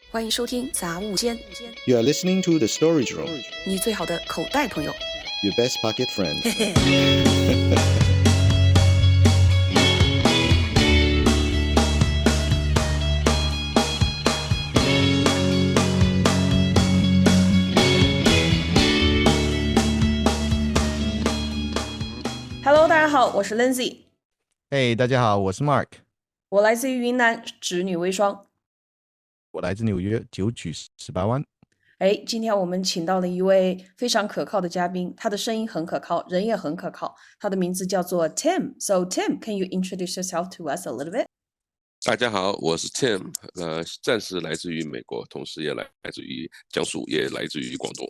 欢迎收听杂物间， You are listening to the Storage Room, 你最好的口袋朋友。 your best pocket friend. Hello， 大家好，我是 Linsey， 嘿、大家好，我是 Mark，我来自于云南，直女为双。我来自纽约，九曲18弯。今天我们请到了一位非常可靠的嘉宾，他的声音很可靠，人也很可靠。他的名字叫做 Tim。So Tim, can you introduce yourself to us a little bit? 大家好，我是 Tim，暂时来自于美国，同时也来自于江苏，也来自于广东。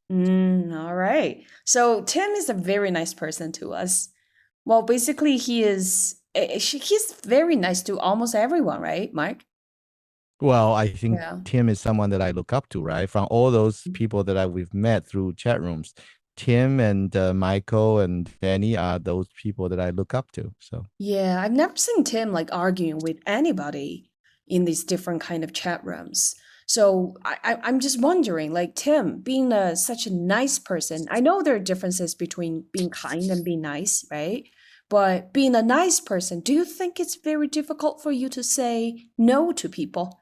All right. So Tim is a very nice person to us. Well, basically he's very nice to almost everyone, right, Mark? Well, I think Yeah. Tim is someone that I look up to, right? From all those people that we've met through chat rooms, Tim and Michael and Danny are those people that I look up to. So Yeah, I've never seen Tim like arguing with anybody in these different kind of chat rooms. So I'm just wondering, like Tim, being such a nice person, I know there are differences between being kind and being nice, right? But being a nice person, do you think it's very difficult for you to say no to people?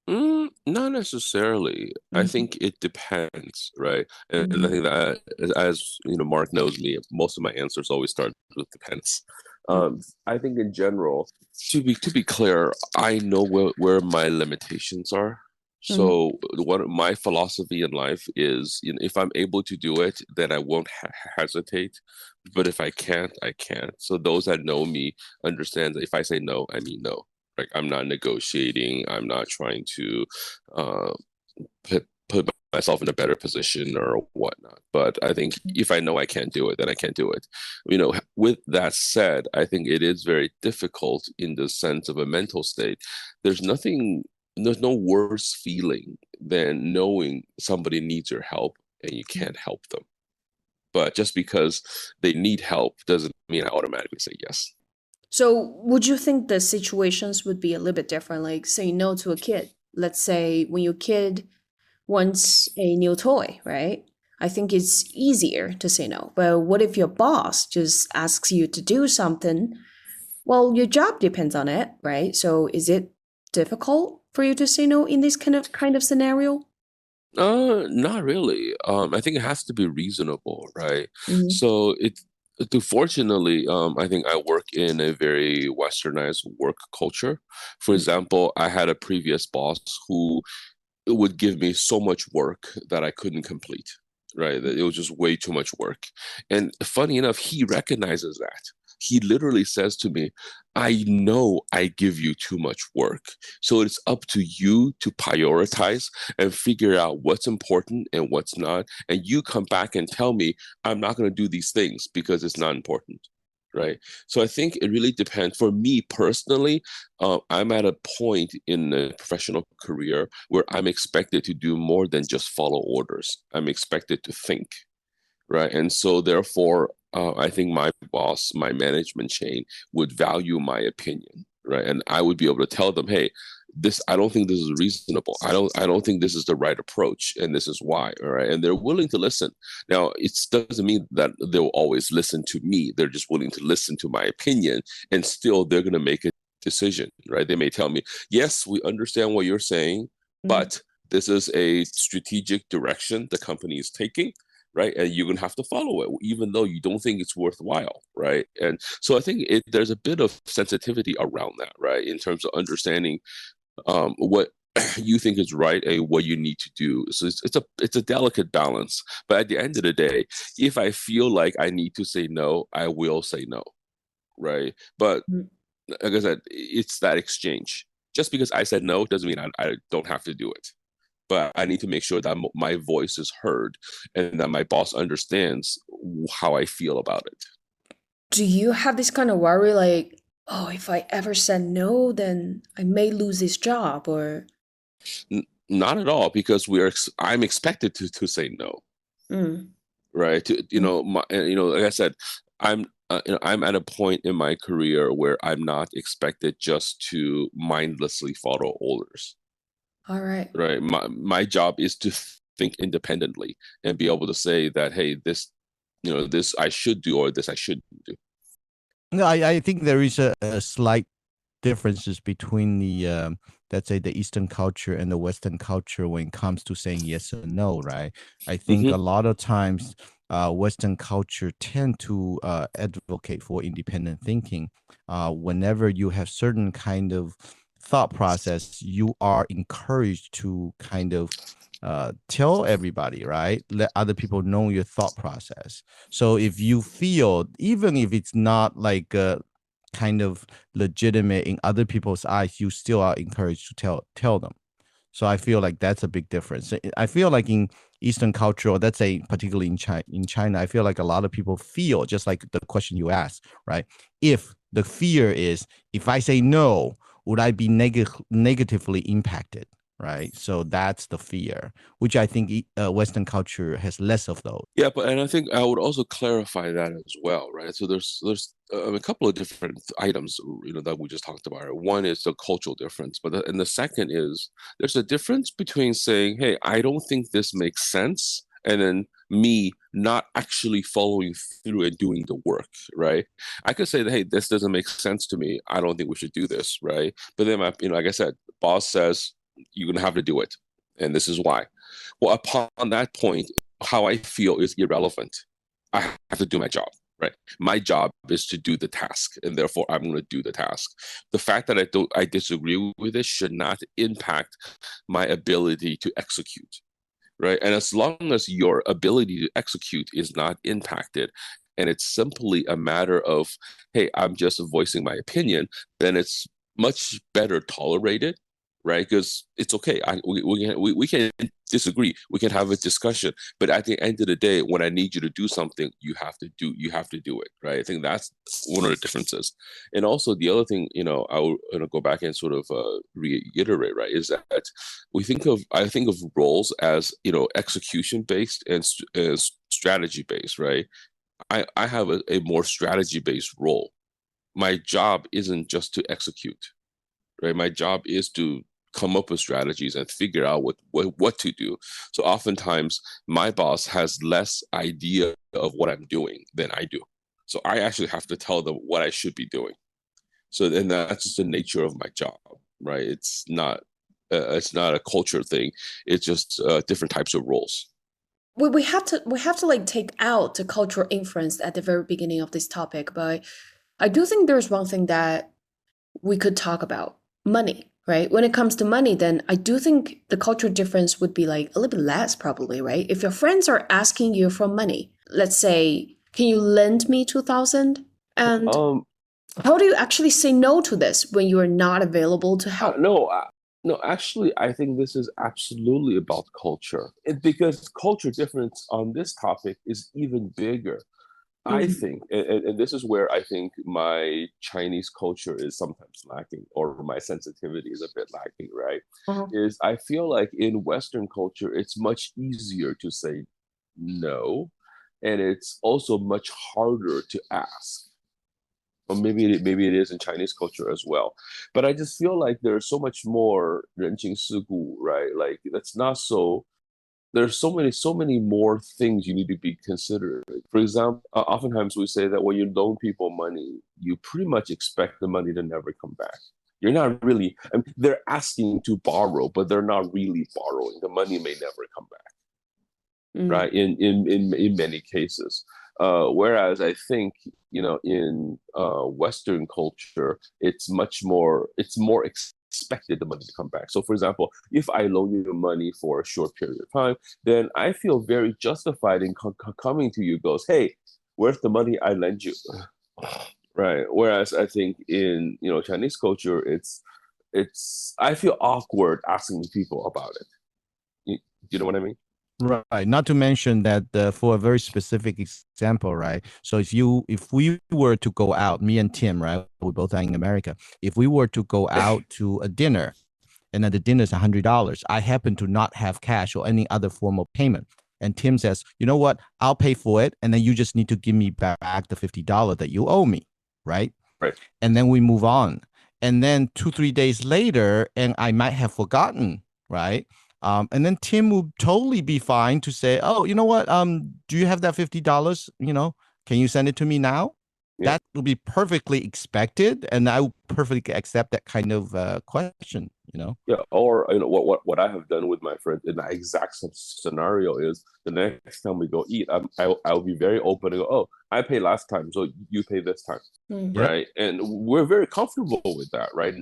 Not necessarily. I think it depends, right? And I think that, as you know, Mark knows me. Most of my answers always start with depends. I think in general, to be clear, I know where my limitations are. So what my philosophy in life is, you know, if I'm able to do it, then I won't hesitate. But if I can't, I can't. So those that know me understand that if I say no, I mean no. Like I'm not negotiating. I'm not trying to put myself in a better position or whatnot. But I think if I know I can't do it, then I can't do it. You know, with that said, I think it is very difficult in the sense of a mental state. There's no worse feeling than knowing somebody needs your help and you can't help them. But just because they need help doesn't mean I automatically say yes. So would you think the situations would be a little bit different, like saying no to a kid? Let's say when your kid wants a new toy, right? I think it's easier to say no. But what if your boss just asks you to do something? Well, your job depends on it, right? So is it difficult for you to say no in this kind of scenario? Not really. I think it has to be reasonable, right? So fortunately, I think I work in a very westernized work culture. For example, I had a previous boss who would give me so much work that I couldn't complete, right? That it was just way too much work. And funny enough, he recognizes that. He literally says to me, I know I give you too much work. So it's up to you to prioritize and figure out what's important and what's not. And you come back and tell me, I'm not going to do these things because it's not important. Right. So I think it really depends. For me personally, I'm at a point in a professional career where I'm expected to do more than just follow orders. I'm expected to think. Right. And so therefore, I think my boss, my management chain would value my opinion. Right. And I would be able to tell them, hey, I don't think this is reasonable. I don't think this is the right approach. And this is why. All right. And they're willing to listen. Now, it doesn't mean that they'll always listen to me. They're just willing to listen to my opinion. And still, they're going to make a decision. Right. They may tell me, yes, we understand what you're saying, but this is a strategic direction the company is taking. Right. And you're going to have to follow it, even though you don't think it's worthwhile. Right. And so I think there's a bit of sensitivity around that. Right. In terms of understanding what you think is right and what you need to do. So it's a delicate balance. But at the end of the day, if I feel like I need to say no, I will say no. Right. But like I said, it's that exchange. Just because I said no doesn't mean I don't have to do it. But I need to make sure that my voice is heard and that my boss understands how I feel about it. Do you have this kind of worry like, oh, if I ever said no, then I may lose this job or? Not at all, because I'm expected to say no. Right. Like I said, I'm at a point in my career where I'm not expected just to mindlessly follow orders. All right. right? My job is to think independently and be able to say that, hey, this, this I should do, or this I shouldn't do. No, I think there is a slight differences between the let's say the Eastern culture and the Western culture when it comes to saying yes or no, right? I think a lot of times Western culture tend to advocate for independent thinking. Whenever you have certain kind of thought process, you are encouraged to kind of tell everybody, right? Let other people know your thought process. So if you feel, even if it's not like kind of legitimate in other people's eyes, you still are encouraged to tell them. So I feel like that's a big difference. I feel like in Eastern culture, or let's say particularly in China, I feel like a lot of people feel just like the question you asked, right? If the fear is, if I say no, would I be negatively impacted? Right, so that's the fear, which I think Western culture has less of those. Yeah, and I think I would also clarify that as well, right? So there's a couple of different items, that we just talked about. One is the cultural difference, and the second is there's a difference between saying, "Hey, I don't think this makes sense," and then me not actually following through and doing the work, right? I could say that, "Hey, this doesn't make sense to me. I don't think we should do this," right? But then, like I said, boss says, you're going to have to do it. And this is why. Well, upon that point, how I feel is irrelevant. I have to do my job, right? My job is to do the task, and therefore I'm going to do the task. The fact that I disagree with it should not impact my ability to execute, right? And as long as your ability to execute is not impacted, and it's simply a matter of, hey, I'm just voicing my opinion, then it's much better tolerated, right? Because it's okay. We can disagree. We can have a discussion. But at the end of the day, when I need you to do something, you have to do it, right? I think that's one of the differences. And also the other thing, I will go back and sort of reiterate, right, is that I think of roles as, execution based and strategy based, right? I have a more strategy based role. My job isn't just to execute, right? My job is to come up with strategies and figure out what to do. So oftentimes my boss has less idea of what I'm doing than I do. So I actually have to tell them what I should be doing. So then that's just the nature of my job, right? It's not a culture thing. It's just different types of roles. We have to like take out the cultural influence at the very beginning of this topic, but I do think there's one thing that we could talk about: money. Right? When it comes to money, then I do think the cultural difference would be like a little bit less probably, right? If your friends are asking you for money, let's say, can you lend me 2,000? And how do you actually say no to this when you are not available to help? No, actually, I think this is absolutely about culture. Because culture difference on this topic is even bigger. I think, and this is where I think my Chinese culture is sometimes lacking, or my sensitivity is a bit lacking, right? Is I feel like in Western culture, it's much easier to say no, and it's also much harder to ask. Or maybe it is in Chinese culture as well. But I just feel like there's so much more 人情世故, right? Like that's not so. There's so many more things you need to be considered. For example, oftentimes we say that when you loan people money, you pretty much expect the money to never come back. You're not really, they're asking to borrow, but they're not really borrowing. The money may never come back, right? In many cases. Whereas I think, in Western culture, it's more expected the money to come back. So for example, if I loan you money for a short period of time, then I feel very justified in coming to you, goes, hey, where's the money I lend you? Right. Whereas I think in, Chinese culture, it's I feel awkward asking people about it. You know what I mean? Right. Not to mention that for a very specific example, right? So if we were to go out, me and Tim, right? We both are in America. If we were to go out to a dinner, and then the dinner is $100, I happen to not have cash or any other form of payment, and Tim says, you know what? I'll pay for it, and then you just need to give me back the $50 that you owe me, right? Right. And then we move on. And then 2-3 days later, and I might have forgotten, right? And then Tim would totally be fine to say, oh, you know what? Do you have that $50? Can you send it to me now? Yeah. That will be perfectly expected, and I will perfectly accept that kind of question. Yeah, or what I have done with my friends in that exact scenario is the next time we go eat, I'll be very open and go, oh, I paid last time, so you pay this time, right? And we're very comfortable with that, right?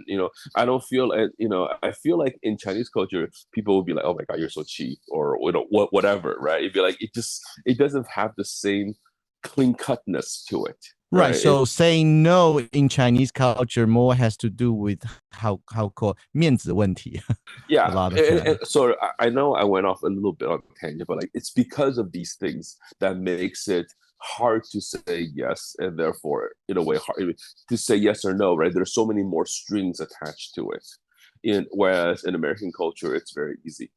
I don't feel, I feel like in Chinese culture, people will be like, oh my God, you're so cheap, or whatever, right? It'd be like it doesn't have the same clean cutness to it. Right. So saying no in Chinese culture more has to do with how called 面子问题. Yeah. A lot of so I know I went off a little bit on a tangent, but like it's because of these things that makes it hard to say yes, and therefore in a way hard to say yes or no, right? There's so many more strings attached to it. Whereas in American culture, it's very easy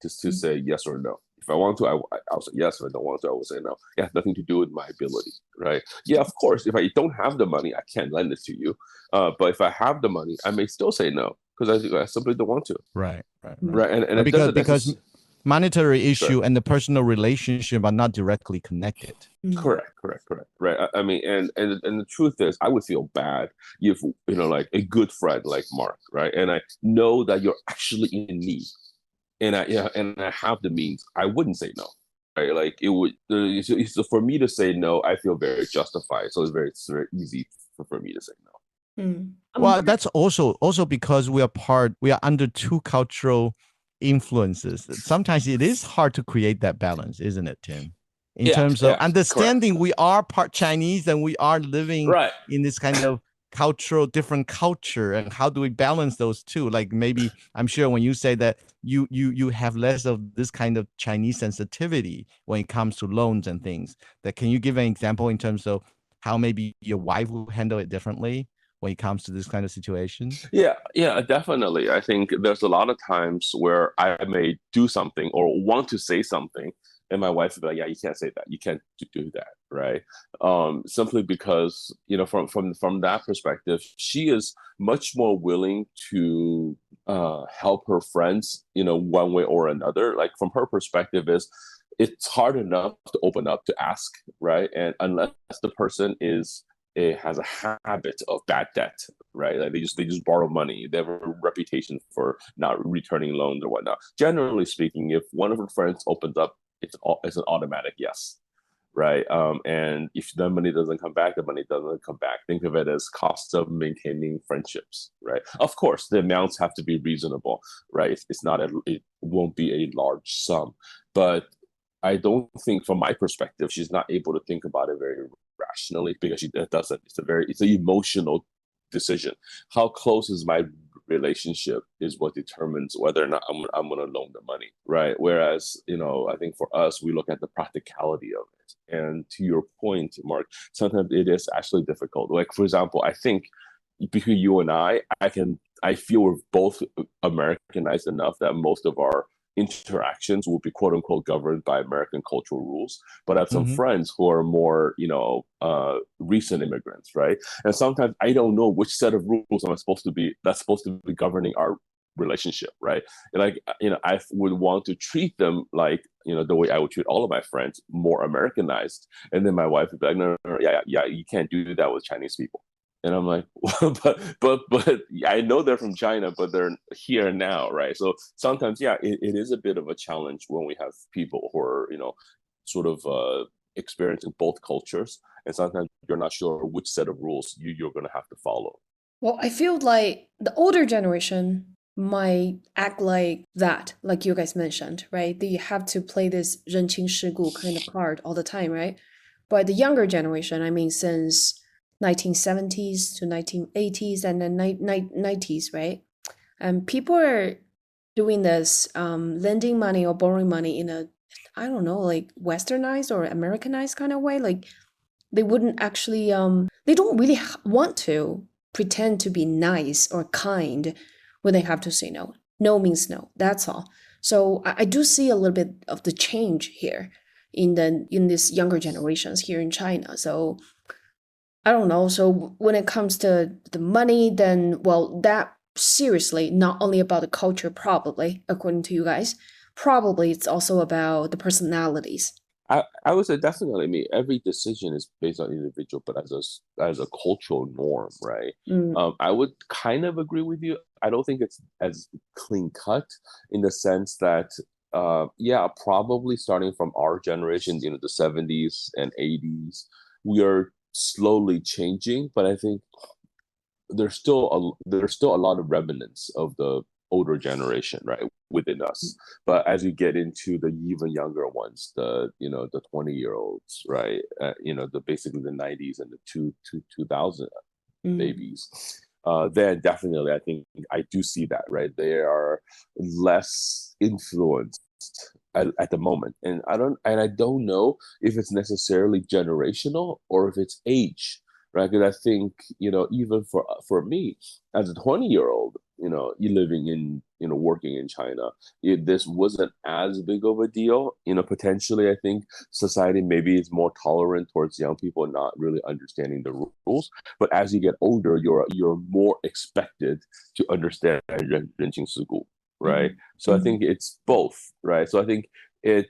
just to say yes or no. If I want to, I'll say yes. If I don't want to, I will say no. It has nothing to do with my ability, right? Yeah, of course. If I don't have the money, I can't lend it to you. But if I have the money, I may still say no because I simply don't want to. Right. And because monetary issue and the personal relationship are not directly connected. Correct. Right. I mean, and the truth is, I would feel bad if like a good friend like Mark, right? And I know that you're actually in need. And I have the means, I wouldn't say no, right? Like it would. So for me to say no, I feel very justified. So it's very easy for me to say no. Well, that's also because we are under two cultural influences. Sometimes it is hard to create that balance, isn't it, Tim? In terms of understanding, correct. We are part Chinese and we are living in this kind of different culture, and how do we balance those two? Like maybe I'm sure when you say that you have less of this kind of Chinese sensitivity when it comes to loans and things, that can you give an example in terms of how maybe your wife will handle it differently when it comes to this kind of situation? Yeah, definitely. I think there's a lot of times where I may do something or want to say something, and my wife would be like, yeah, you can't say that. You can't do that, right? Simply because, from that perspective, she is much more willing to help her friends, one way or another. Like from her perspective it's hard enough to open up to ask, right? And unless the person has a habit of bad debt, right? Like they just borrow money. They have a reputation for not returning loans or whatnot. Generally speaking, if one of her friends opens up, it's an automatic yes, right? And if the money doesn't come back, the money doesn't come back. Think of it as costs of maintaining friendships, right? Of course, the amounts have to be reasonable, right? It won't be a large sum, but I don't think, from my perspective, she's not able to think about it very rationally because she doesn't. It's an emotional decision. How close is my relationship is what determines whether or not I'm going to loan the money, right? Whereas, I think for us, we look at the practicality of it. And to your point, Mark, sometimes it is actually difficult. Like, for example, I think between you and I feel we're both Americanized enough that most of our interactions will be quote unquote governed by American cultural rules, but I have some friends who are more, recent immigrants, right? And sometimes I don't know which set of rules that's supposed to be governing our relationship, right? And I would want to treat them like, the way I would treat all of my friends, more Americanized. And then my wife would be like, no, yeah, you can't do that with Chinese people. And I'm like, well, but I know they're from China, but they're here now, right? So sometimes, it is a bit of a challenge when we have people who are, sort of experiencing both cultures, and sometimes you're not sure which set of rules you're going to have to follow. Well, I feel like the older generation might act like that, like you guys mentioned, right? They have to play this 人情世故 kind of card all the time, right? But the younger generation, I mean, since 1970s to 1980s and then 90s, right? And people are doing this, lending money or borrowing money in a, I don't know, like westernized or Americanized kind of way. Like they wouldn't actually, they don't really want to pretend to be nice or kind when they have to say no. No means no, that's all. So I do see a little bit of the change here in this younger generations here in China. So I don't know. So when it comes to the money, then, well, that seriously not only about the culture, probably, according to you guys, probably it's also about the personalities. I would say definitely. I mean, every decision is based on individual, but as a cultural norm, right? I would kind of agree with you. I don't think it's as clean cut in the sense that, yeah, probably starting from our generation, the 70s and 80s, we are slowly changing. But I think there's still a lot of remnants of the older generation, right, within us. But as you get into the even younger ones, the 20-year-olds, right, basically the 90s and the 2000 babies, then definitely I think I do see that, right? They are less influenced at the moment, and I don't know if it's necessarily generational or if it's age, right? Because I think even for me as a 20-year-old, you living in working in China, this wasn't as big of a deal. Potentially I think society maybe is more tolerant towards young people not really understanding the rules. But as you get older, you're more expected to understand 人情世故, right? So I think it's both, right? So I think it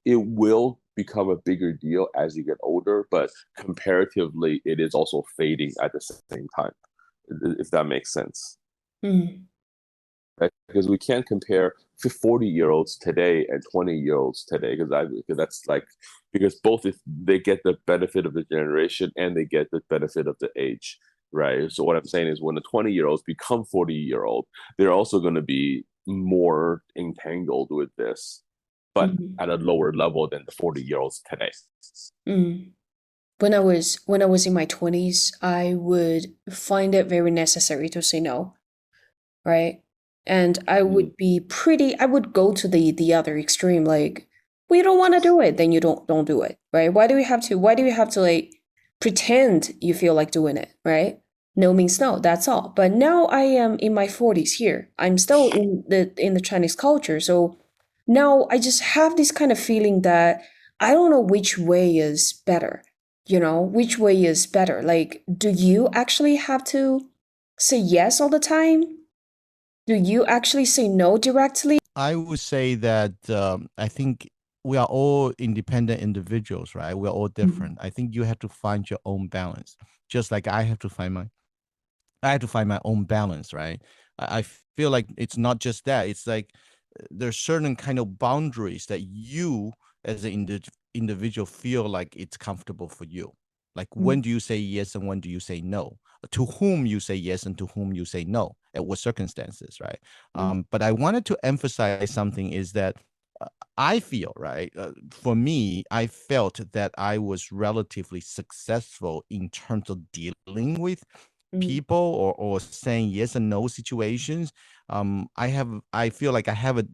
will become a bigger deal as you get older, but comparatively it is also fading at the same time, if that makes sense. Right? Because we can't compare 40-year-olds today and 20-year-olds today, because both, if they get the benefit of the generation and they get the benefit of the age, right? So what I'm saying is when the 20-year-olds become 40-year-old, they're also going to be more entangled with this, but at a lower level than the 40-year-olds today. When I was in my 20s, I would find it very necessary to say no, right? And I would I would go to the other extreme, like, well, you don't want to do it, then you don't do it, right? Why do you have to like pretend you feel like doing it, right? No means no, that's all. But now I am in my 40s here. I'm still in the Chinese culture, so now I just have this kind of feeling that I don't know which way is better. Which way is better? Like, do you actually have to say yes all the time? Do you actually say no directly? I would say that I think we are all independent individuals, right? We're all different. I think you have to find your own balance, just like I have to find my own balance, right? I feel like it's not just that. It's like there's certain kind of boundaries that you as an individual feel like it's comfortable for you. Like when do you say yes and when do you say no? To whom you say yes and to whom you say no, at what circumstances, right? But I wanted to emphasize something is that I feel, right, for me, I felt that I was relatively successful in terms of dealing with people or saying yes and no situations. I feel like I have a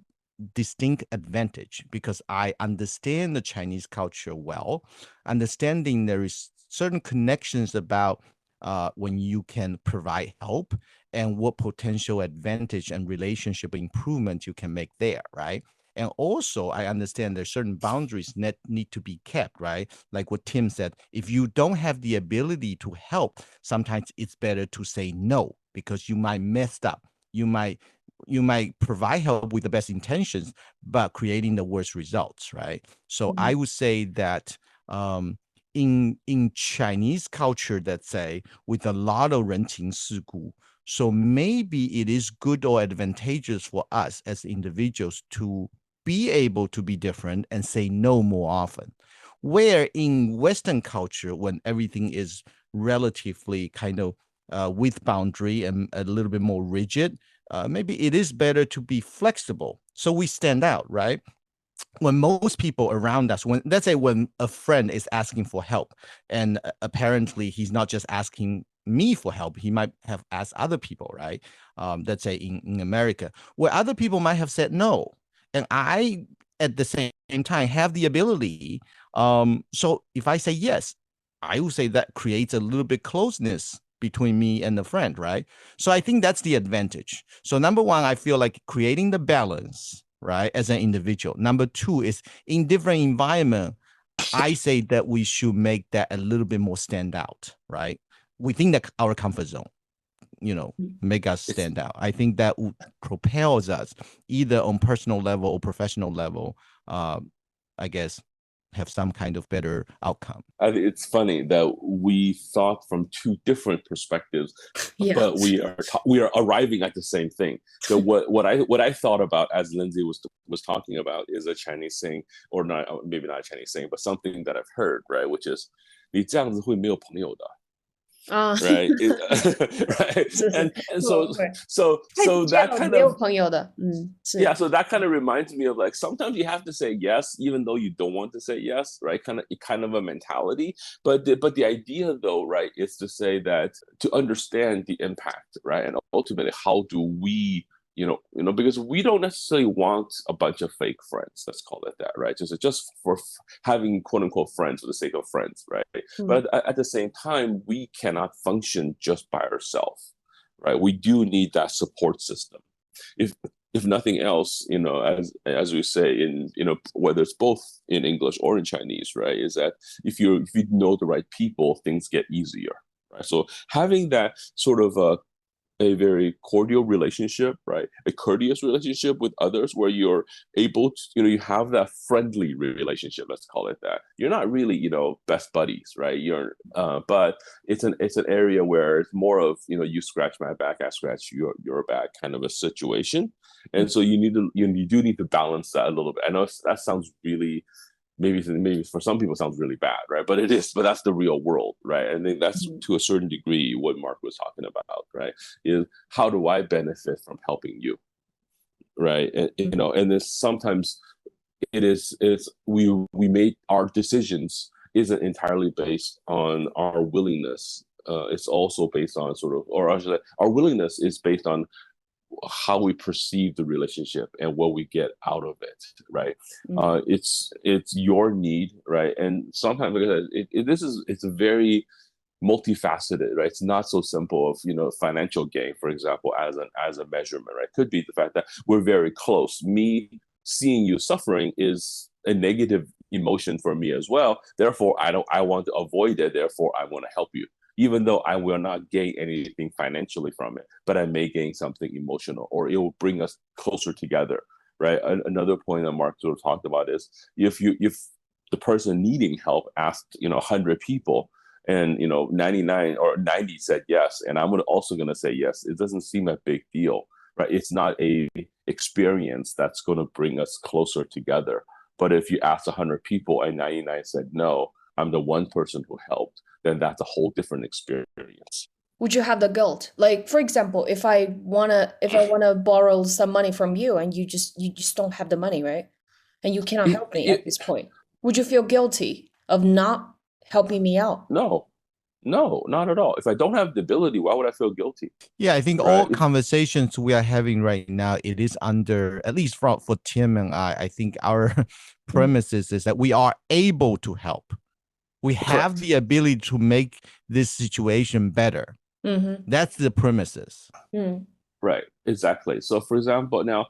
distinct advantage because I understand the Chinese culture well, understanding there is certain connections about when you can provide help and what potential advantage and relationship improvement you can make there, right? And also, I understand there's certain boundaries that need to be kept, right? Like what Tim said, if you don't have the ability to help, sometimes it's better to say no because you might mess up. You might provide help with the best intentions, but creating the worst results, right? So I would say that in Chinese culture, let's say, with a lot of 人情世故, so maybe it is good or advantageous for us as individuals to be able to be different and say no more often. Where in Western culture, when everything is relatively kind of with boundary and a little bit more rigid, maybe it is better to be flexible. So we stand out, right? When most people around us, let's say when a friend is asking for help and apparently he's not just asking me for help, he might have asked other people, right? Let's say in America, where other people might have said no. And I, at the same time, have the ability. So if I say yes, I would say that creates a little bit closeness between me and the friend, right? So I think that's the advantage. So number one, I feel like creating the balance, right, as an individual. Number two is in different environment, I say that we should make that a little bit more stand out, right? Within our comfort zone. make us stand out. I think that propels us either on personal level or professional level, I guess, have some kind of better outcome. I think it's funny that we thought from two different perspectives, Yeah. but we are arriving at the same thing. So what I thought about as Linsey was talking about is a Chinese saying, or not, maybe not a Chinese saying, but something that I've heard, right? Which is, 你这样子会没有朋友的。Right. Right. And so that kind of yeah, so that kind of reminds me of like sometimes you have to say yes even though you don't want to say yes, right? Kind of a mentality. But the idea though, right, is to say that to understand the impact, right? And ultimately how do we because we don't necessarily want a bunch of fake friends, let's call it that, right? Just for having quote unquote friends for the sake of friends, right? But at the same time, we cannot function just by ourselves, right? We do need that support system. If nothing else, as we say in, whether it's both in English or in Chinese, right, is that if you know the right people, things get easier, right? So having that sort of a very cordial relationship, right? A courteous relationship with others where you're able to, you have that friendly relationship, let's call it that. You're not really, best buddies, right? But it's an area where it's more of, you scratch my back, I scratch your back kind of a situation. And so you do need to balance that a little bit. I know that sounds really, maybe for some people sounds really bad, right? But that's the real world, right? And I think that's to a certain degree what Mark was talking about, right? Is how do I benefit from helping you, right? And and this sometimes we made our decisions isn't entirely based on our willingness. It's also based on our willingness is based on how we perceive the relationship and what we get out of it, right? It's your need, right? And sometimes it's a very multifaceted, right? It's not so simple of financial gain, for example, as a measurement, right? Could be the fact that we're very close. Me seeing you suffering is a negative emotion for me as well. Therefore, I want to avoid it. Therefore, I want to help you. Even though I will not gain anything financially from it, but I may gain something emotional, or it will bring us closer together, right? Another point that Mark sort of talked about is if the person needing help asked 100 people, and 99 or 90 said yes, and I'm also going to say yes, it doesn't seem a big deal, right? It's not a experience that's going to bring us closer together. But if you ask 100 people and 99 said no, I'm the one person who helped, then that's a whole different experience. Would you have the guilt? Like, for example, if I wanna borrow some money from you and you just don't have the money, right? And you cannot help me at this point. Would you feel guilty of not helping me out? No, not at all. If I don't have the ability, why would I feel guilty? Yeah, I think all conversations we are having right now, it is under, at least for Tim and I think our premises is that we are able to help. We have the ability to make this situation better. That's the premises. Right, exactly. So for example, now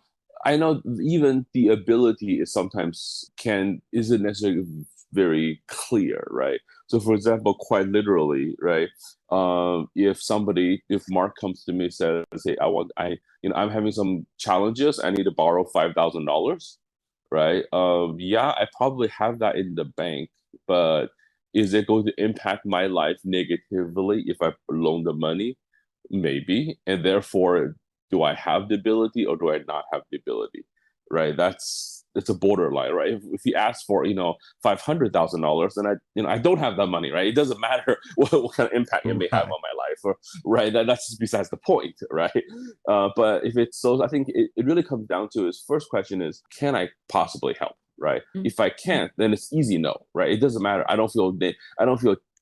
I know even the ability is sometimes isn't necessarily very clear, right? So for example, quite literally, right? If Mark comes to me and says, hey, I'm having some challenges, I need to borrow $5,000, right? Yeah, I probably have that in the bank, but is it going to impact my life negatively if I loan the money? Maybe. And therefore, do I have the ability or do I not have the ability? Right? It's a borderline, right? If you ask for, $500,000, then I don't have that money, right? It doesn't matter what kind of impact it may have on my life, right? That's just besides the point, right? But if it's so, I think it really comes down to his first question is, can I possibly help? Right. If I can't, then it's easy no, right? It doesn't matter. I don't feel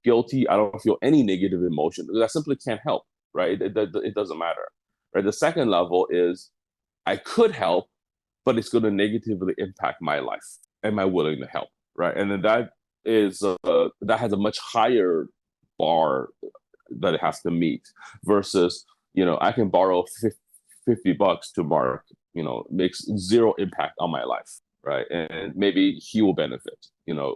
guilty. I don't feel any negative emotion because I simply can't help, right? It doesn't matter, right? The second level is I could help, but it's going to negatively impact my life. Am I willing to help, right? And then that has a much higher bar that it has to meet versus I can borrow $50 to Mark, makes zero impact on my life. right? And maybe he will benefit,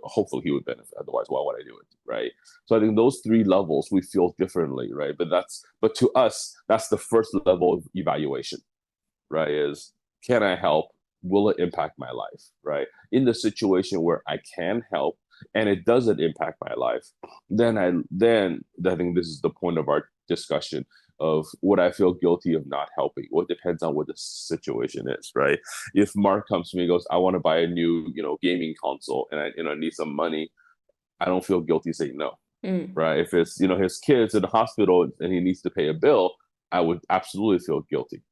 hopefully he would benefit. Otherwise, why would I do it, right? So I think those three levels we feel differently, right? But to us, that's the first level of evaluation, right? Is can I help? Will it impact my life, right? In the situation where I can help and it doesn't impact my life, then I think this is the point of our discussion of would I feel guilty of not helping? Well, it depends on what the situation is, right? If Mark comes to me and goes, I want to buy a new, gaming console and I need some money, I don't feel guilty saying no, right? If it's, his kid's in the hospital and he needs to pay a bill, I would absolutely feel guilty,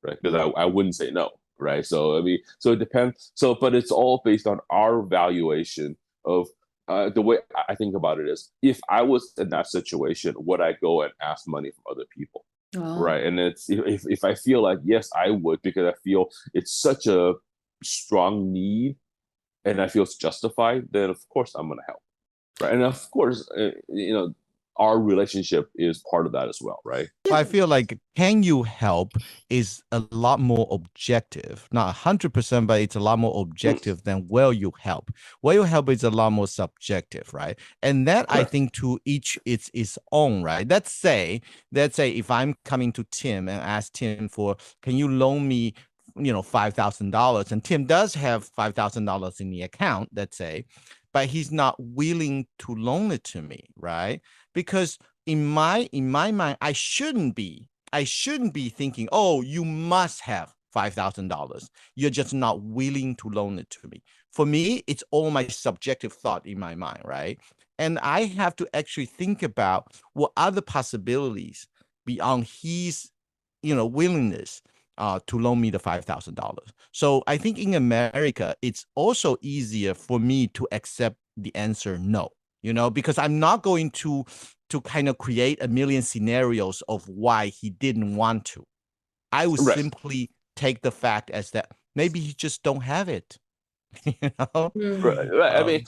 right? Because I wouldn't say no, right? So, so it depends. So, but it's all based on our valuation of the way I think about it is if I was in that situation, would I go and ask money from other people? Oh. Right. And it's if I feel like, yes, I would, because I feel it's such a strong need and I feel it's justified, then of course I'm going to help. Right. And of course, our relationship is part of that as well, right? I feel like can you help is a lot more objective, not 100%, but it's a lot more objective than will you help. Will you help is a lot more subjective, right? And that I think to each it's its own, right? Let's say if I'm coming to Tim and ask Tim for, can you loan me, $5,000, and Tim does have $5,000 in the account, let's say, but he's not willing to loan it to me, right? Because in my mind, I shouldn't be thinking, oh, you must have $5,000. You're just not willing to loan it to me. For me, it's all my subjective thought in my mind, right? And I have to actually think about what other possibilities beyond his, willingness to loan me the $5,000. So I think in America, it's also easier for me to accept the answer no, because I'm not going to kind of create a million scenarios of why he didn't want to. I would simply take the fact as that maybe he just don't have it. Right.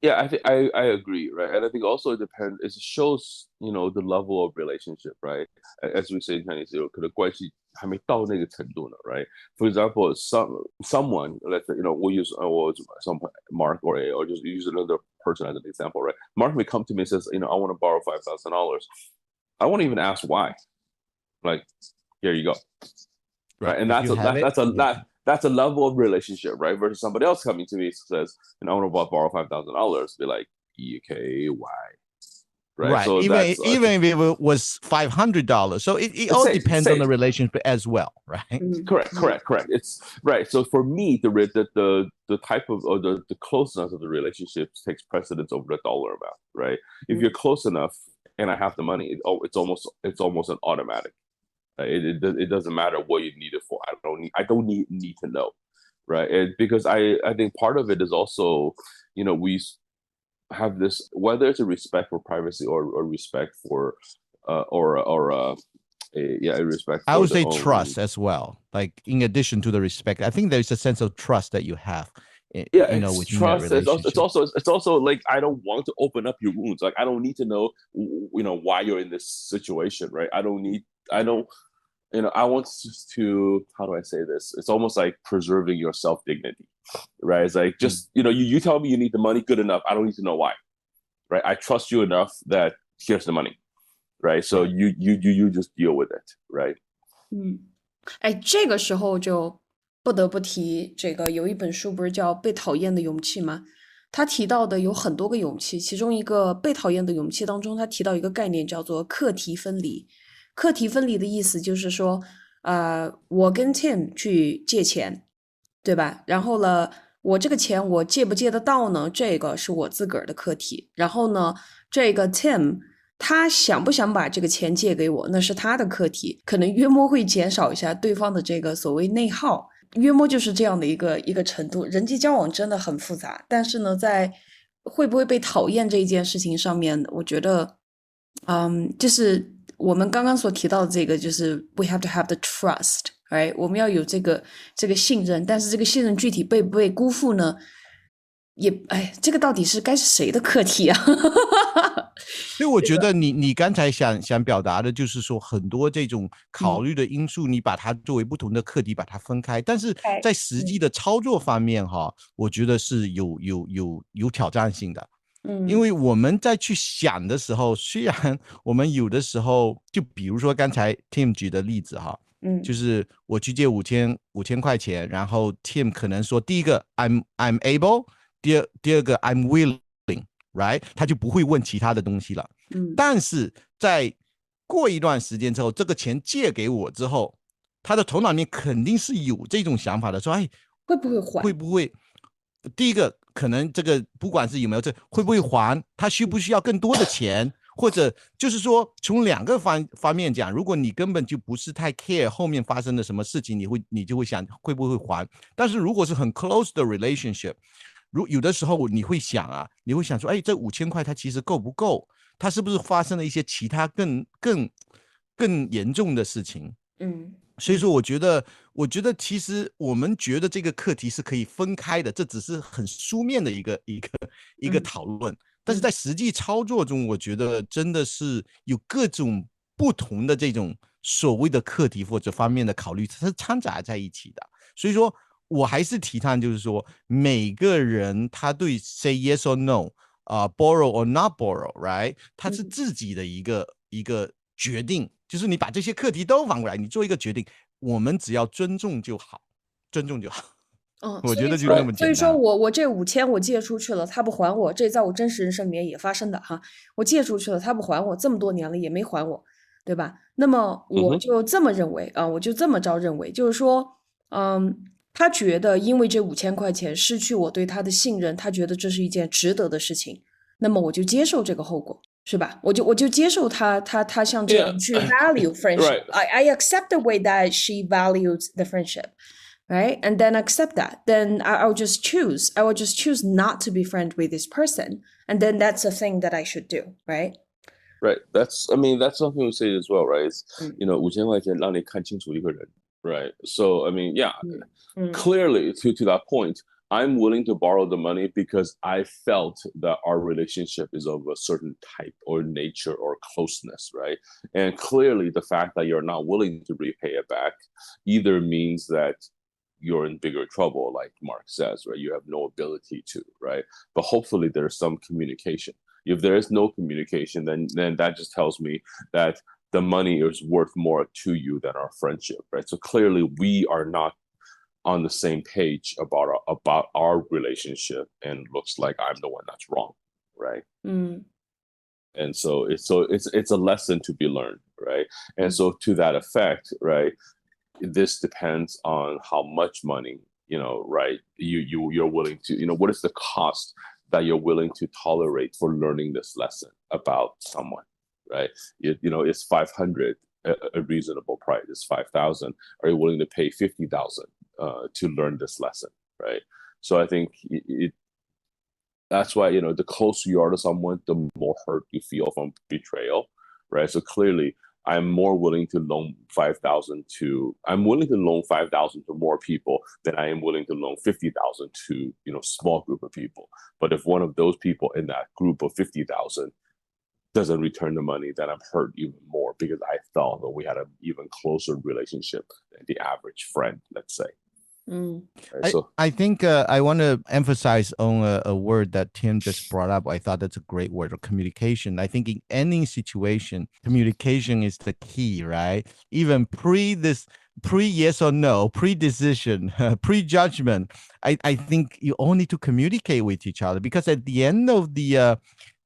Yeah, I agree, right? And I think also it depends. It shows, the level of relationship, right? As we say in Chinese, 可能关系还没到那个程度呢, right? For example, someone, let's say, we'll use some Mark or just use another person as an example, right? Mark may come to me and says, I want to borrow $5,000. I won't even ask why. Like, here you go, right? And that's a level of relationship, right? Versus somebody else coming to me and says, I want to borrow $5,000. Be like, okay, why? Right. So even if it was $500. So it all depends on the relationship as well, right? Correct. It's right. So for me, the type of or the closeness of the relationship takes precedence over the dollar amount, right? If you're close enough and I have the money, it's almost an automatic. It doesn't matter what you need it for. I don't need to know, right? Because I think part of it is also, we have this, whether it's a respect for privacy or respect for respect. I would say trust as well. Like in addition to the respect, I think there's a sense of trust that you have. It's trust. It's also like I don't want to open up your wounds. Like I don't need to know, why you're in this situation, right? I want to, how do I say this? It's almost like preserving your self-dignity, right? It's like, just, you tell me you need the money, good enough. I don't need to know why, right? I trust you enough that here's the money, right? So you just deal with it, right? 这个时候就不得不提这个，有一本书不是叫《被讨厌的勇气》吗？他提到的有很多个勇气，其中一个被讨厌的勇气当中，他提到一个概念叫做课题分离。课题分离的意思就是说，我跟 Tim 去借钱，对吧？然后呢，我这个钱我借不借得到呢？这个是我自个儿的课题。然后呢，这个 Tim 他想不想把这个钱借给我，那是他的课题。可能约莫会减少一下对方的这个所谓内耗，约莫就是这样的一个程度。人际交往真的很复杂，但是呢，在会不会被讨厌这一件事情上面，我觉得，就是我们刚刚所提到的这个，就是 we have to have the trust， right？ 我们要有这个信任，但是这个信任具体被不被辜负呢？这个到底是该是谁的课题啊？所以我觉得你刚才想表达的就是说，很多这种考虑的因素，你把它作为不同的课题把它分开，但是在实际的操作方面哈，我觉得是有挑战性的。因为我们在去想的时候，虽然我们有的时候，就比如说刚才 Tim 举的例子哈，就是我去借5000块钱，然后 Tim 可能说，第一个 I'm able，第二个 I'm willing。Right， 他就不会问其他的东西了。但是在过一段时间之后，这个钱借给我之后，他的头脑里面肯定是有这种想法的，说，会不会还？会不会？第一个可能这个不管是有没有会不会还，他需不需要更多的钱，或者就是说从两个方面讲，如果你根本就不是太 care 后面发生的什么事情，你就会想会不会还。但是如果是很 close 的 relationship。有的时候你会想说，这5000块它其实够不够？它是不是发生了一些其他更严重的事情？所以说我觉得其实我们觉得这个课题是可以分开的，这只是很书面的一个讨论。但是在实际操作中，我觉得真的是有各种不同的这种所谓的课题或者方面的考虑，它是掺杂在一起的。所以说。我还是提倡，就是说，每个人他对 say yes or no，borrow or not borrow，right， 他是自己的一个决定，就是你把这些课题都放过来，你做一个决定，我们只要尊重就好，我觉得就那么简单。所以说我这5000我借出去了，他不还我，这在我真实人生里面也发生的哈。我借出去了，他不还我，这么多年了也没还我，对吧？那么我就这么认为我就这么着认为，就是说，他觉得因为这5000块钱失去我对他的信任，他觉得这是一件值得的事情，那么我就接受这个后果，是吧？我就接受他像这样去 value friendship. I accept the way that she values the friendship, right? And then accept that. Then I will just choose not to be friend with this person. And then that's a thing that I should do, right? Right. That's something we say as well, right? It's, 5000块钱让你看清楚一个人。Right. So, clearly to that point, I'm willing to borrow the money because I felt that our relationship is of a certain type or nature or closeness, right? And clearly the fact that you're not willing to repay it back either means that you're in bigger trouble, like Mark says, right? You have no ability to, right? But hopefully there's some communication. If there is no communication, then that just tells me that the money is worth more to you than our friendship, right? So clearly we are not on the same page about our relationship, and looks like I'm the one that's wrong, right? And so it's a lesson to be learned, right? And so to that effect, right, this depends on how much money, right, you're willing to, what is the cost that you're willing to tolerate for learning this lesson about someone, right? Is 500 a reasonable price? Is 5,000? Are you willing to pay 50,000 to learn this lesson, right? So I think that's why, the closer you are to someone, the more hurt you feel from betrayal, right? So clearly, I'm willing to loan 5,000 to more people than I am willing to loan 50,000 to, small group of people. But if one of those people in that group of 50,000 doesn't return the money, then I'm hurt even more because I felt that we had an even closer relationship than the average friend, let's say. Right, I think I want to emphasize on a word that Tim just brought up. I thought that's a great word, communication. I think in any situation, communication is the key, right? Even pre yes or no, pre-decision, pre-judgment, I think you all need to communicate with each other, because at the end of the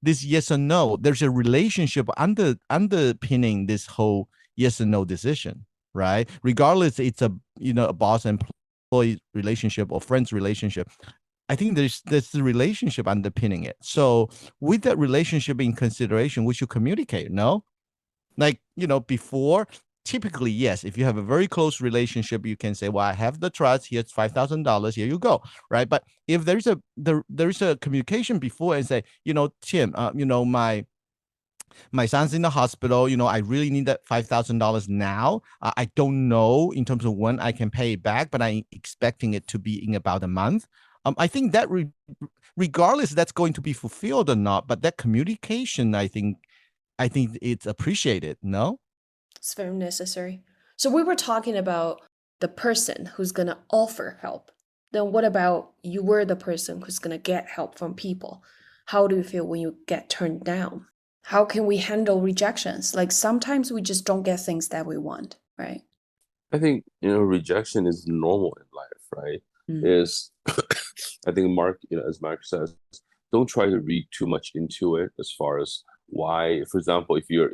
this yes or no, there's a relationship underpinning this whole yes or no decision, right? Regardless, it's a boss and employee relationship or friends relationship. I think there's the relationship underpinning it. So with that relationship in consideration, we should communicate, no? Like, before, typically, yes, if you have a very close relationship, you can say, well, I have the trust, here's $5,000, here you go, right? But if there is a communication before and say, Tim, my son's in the hospital, I really need that $5,000 now. I don't know in terms of when I can pay it back, but I'm expecting it to be in about a month. I think that regardless that's going to be fulfilled or not, but that communication, I think it's appreciated. No, It's very necessary. So we were talking about the person who's going to offer help. Then what about you were the person who's going to get help from people? How do you feel when you get turned down? How can we handle rejections? Like sometimes we just don't get things that we want, right? I think, rejection is normal in life, right? Is I think Mark, as Mark says, don't try to read too much into it as far as why, for example, if you're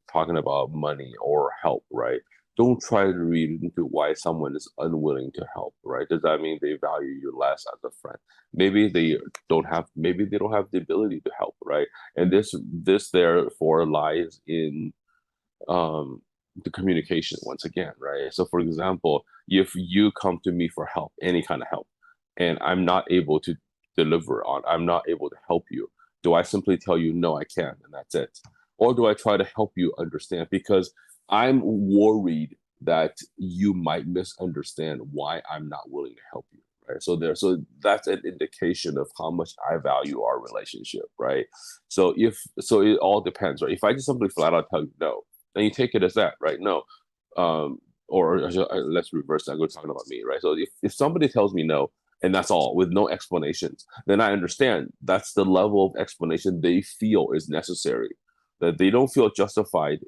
talking about money or help, right? Don't try to read into why someone is unwilling to help, right? Does that mean they value you less as a friend? Maybe they don't have the ability to help, right? And this therefore lies in the communication once again, right? So for example, if you come to me for help, any kind of help, and I'm not able to I'm not able to help you, do I simply tell you, no, I can't, and that's it? Or do I try to help you understand? Because I'm worried that you might misunderstand why I'm not willing to help you, right? So that's an indication of how much I value our relationship, right? So it all depends, right? If I just simply flat out tell you no, then you take it as that, right? No. Or let's reverse that. We're talking about me, right? So if somebody tells me no, and that's all with no explanations, then I understand that's the level of explanation they feel is necessary, that they don't feel justified.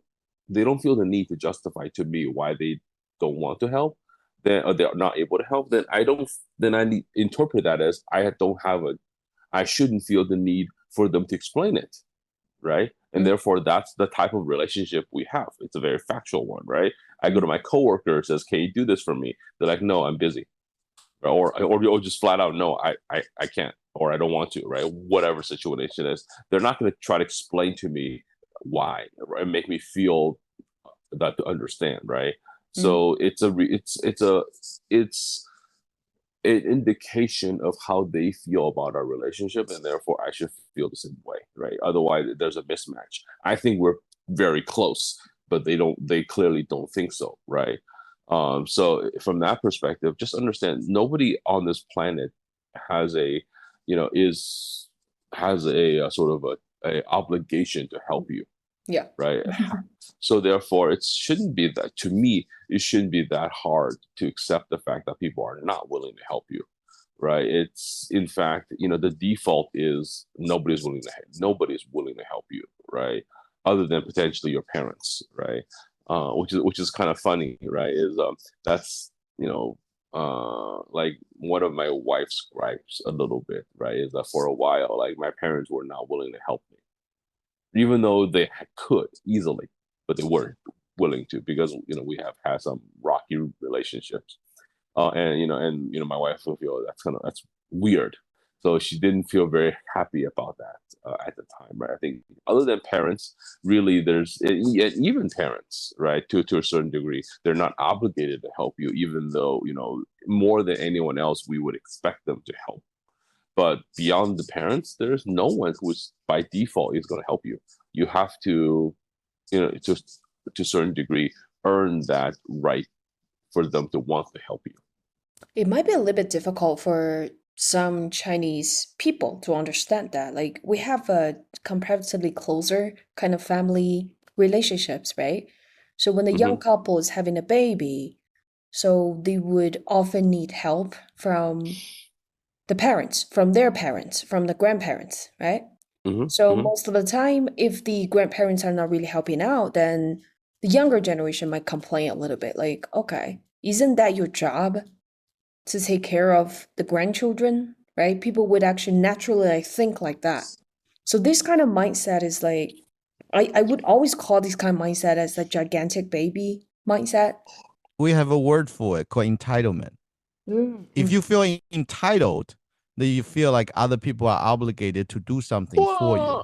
They don't feel the need to justify to me why they don't want to help, then or they're not able to help. Then I interpret that as I shouldn't feel the need for them to explain it, right? And therefore, that's the type of relationship we have. It's a very factual one, right? I go to my coworker, says, "Can you do this for me?" They're like, "No, I'm busy," or just flat out, "No, I can't," or "I don't want to," right? Whatever situation is, they're not going to try to explain to me why and make me feel that to understand, right? So it's an indication of how they feel about our relationship, and therefore I should feel the same way, right? Otherwise, there's a mismatch. I think we're very close, but they clearly don't think so, right? So from that perspective, just understand nobody on this planet has a sort of a obligation to help you. Yeah. Right. So therefore, it shouldn't be that hard to accept the fact that people are not willing to help you. Right. It's in fact, the default is nobody's willing to help you. Right. Other than potentially your parents. Right. Which is kind of funny. Right. That's like one of my wife's gripes a little bit. Right. Is that for a while, like my parents were not willing to help me, even though they could easily, but they weren't willing to, because we have had some rocky relationships, and my wife will feel that's weird, so she didn't feel very happy about that at the time, right? I think other than parents, really, there's even parents, right, to a certain degree, they're not obligated to help you, even though more than anyone else we would expect them to help. But beyond the parents, there's no one who's by default is going to help you. You have to, to a certain degree, earn that right for them to want to help you. It might be a little bit difficult for some Chinese people to understand that. Like we have a comparatively closer kind of family relationships, right? So when a young couple is having a baby, so they would often need help from the parents, from their parents, from the grandparents, right? So most of the time, if the grandparents are not really helping out, then the younger generation might complain a little bit like, okay, isn't that your job to take care of the grandchildren, right? People would actually naturally think like that. So this kind of mindset is like, I would always call this kind of mindset as a gigantic baby mindset. We have a word for it called entitlement. If you feel entitled, then you feel like other people are obligated to do something for you.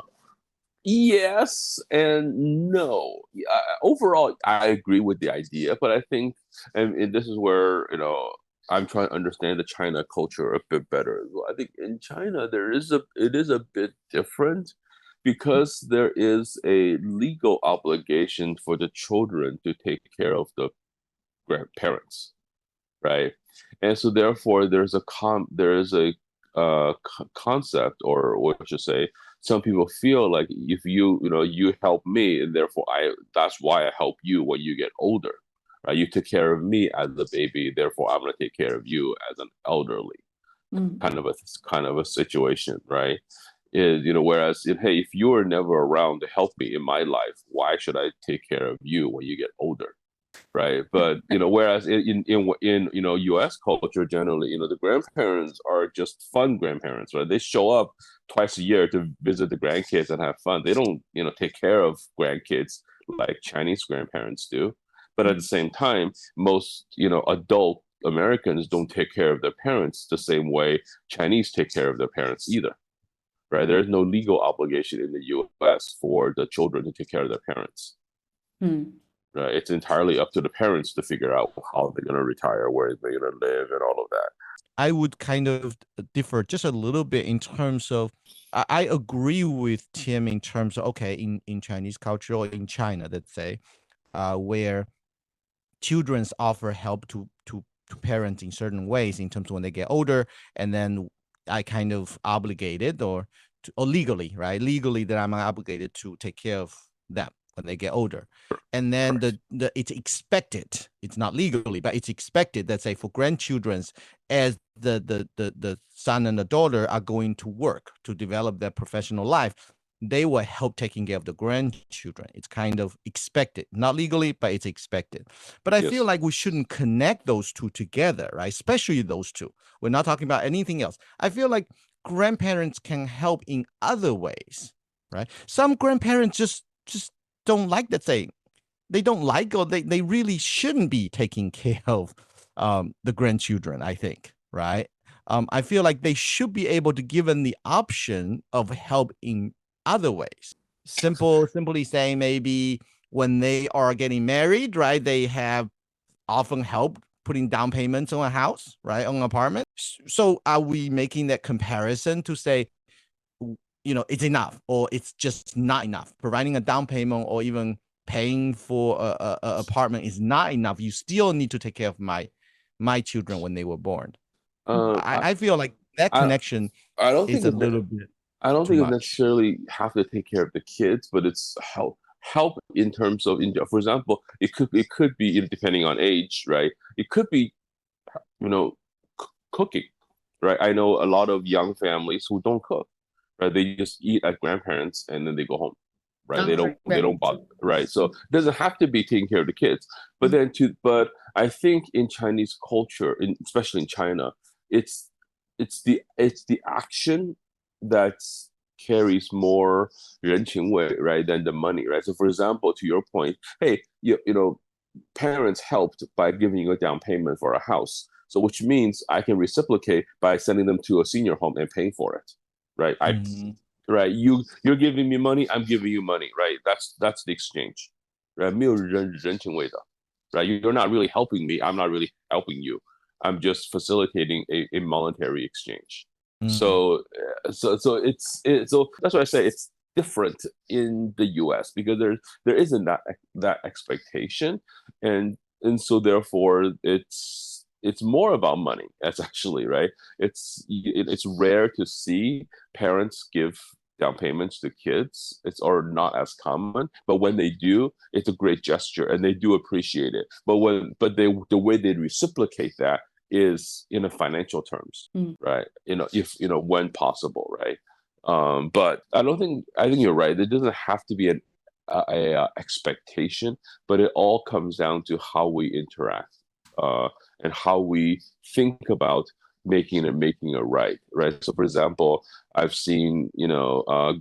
Yes and no. Overall, I agree with the idea, but I think, and this is where I'm trying to understand the China culture a bit better as well. I think in China it is a bit different, because there is a legal obligation for the children to take care of the grandparents, right? And so therefore there is a concept, or what I should say, some people feel like if you help me, and therefore that's why I help you when you get older, right? You took care of me as a baby, therefore I'm going to take care of you as an elderly. Kind of a situation, right? Is whereas if you were never around to help me in my life, why should I take care of you when you get older? Right. But whereas in US culture, generally, the grandparents are just fun grandparents, right? They show up twice a year to visit the grandkids and have fun. They don't take care of grandkids like Chinese grandparents do. But at the same time, most adult Americans don't take care of their parents the same way Chinese take care of their parents either. Right. There's no legal obligation in the US for the children to take care of their parents. It's entirely up to the parents to figure out how they're going to retire, where they're going to live, and all of that. I would kind of differ just a little bit in terms of, I agree with Tim in terms of, okay, in Chinese culture or in China, let's say, where children offer help to parents in certain ways in terms of when they get older, and then I kind of obligated or legally, right? Legally that I'm obligated to take care of them when they get older. And then it's expected, it's not legally, but it's expected that, say, for grandchildren, as the son and the daughter are going to work to develop their professional life, they will help taking care of the grandchildren. It's kind of expected, not legally, but it's expected. But I feel like we shouldn't connect those two together, right? Especially those two. We're not talking about anything else. I feel like grandparents can help in other ways, right? Some grandparents just don't like that thing. They don't like, or they really shouldn't be taking care of the grandchildren, I think, right? I feel like they should be able to give them the option of help in other ways. Simply saying, maybe when they are getting married, right, they have often help putting down payments on a house, right, on an apartment. So are we making that comparison to say, it's enough, or it's just not enough? Providing a down payment or even paying for a apartment is not enough. You still need to take care of my children when they were born. I feel like that connection is a little bit. I don't think much. it necessarily have to take care of the kids, but it's help in terms of, for example, it could be depending on age, right? It could be, cooking, right? I know a lot of young families who don't cook, right? They just eat at grandparents and then they go home, right? They don't bother, right? So it doesn't have to be taking care of the kids, but I think in Chinese culture, especially in China, it's the action that carries more 人情味, right, than the money, right? So for example, to your point, hey, parents helped by giving you a down payment for a house. So which means I can reciprocate by sending them to a senior home and paying for it, right? Right, you're giving me money, I'm giving you money, right? That's the exchange, right? 没有人情味的, right? You're not really helping me, I'm not really helping you. I'm just facilitating a monetary exchange. So that's why I say it's different in the US, because there isn't that expectation, and so therefore it's more about money. That's actually right. It's rare to see parents give down payments to kids. It's not as common, but when they do, it's a great gesture and they do appreciate it. But the way they reciprocate that is in a financial terms, right? If when possible, right? But I think you're right. It doesn't have to be a expectation, but it all comes down to how we interact and how we think about making it right. So for example, I've seen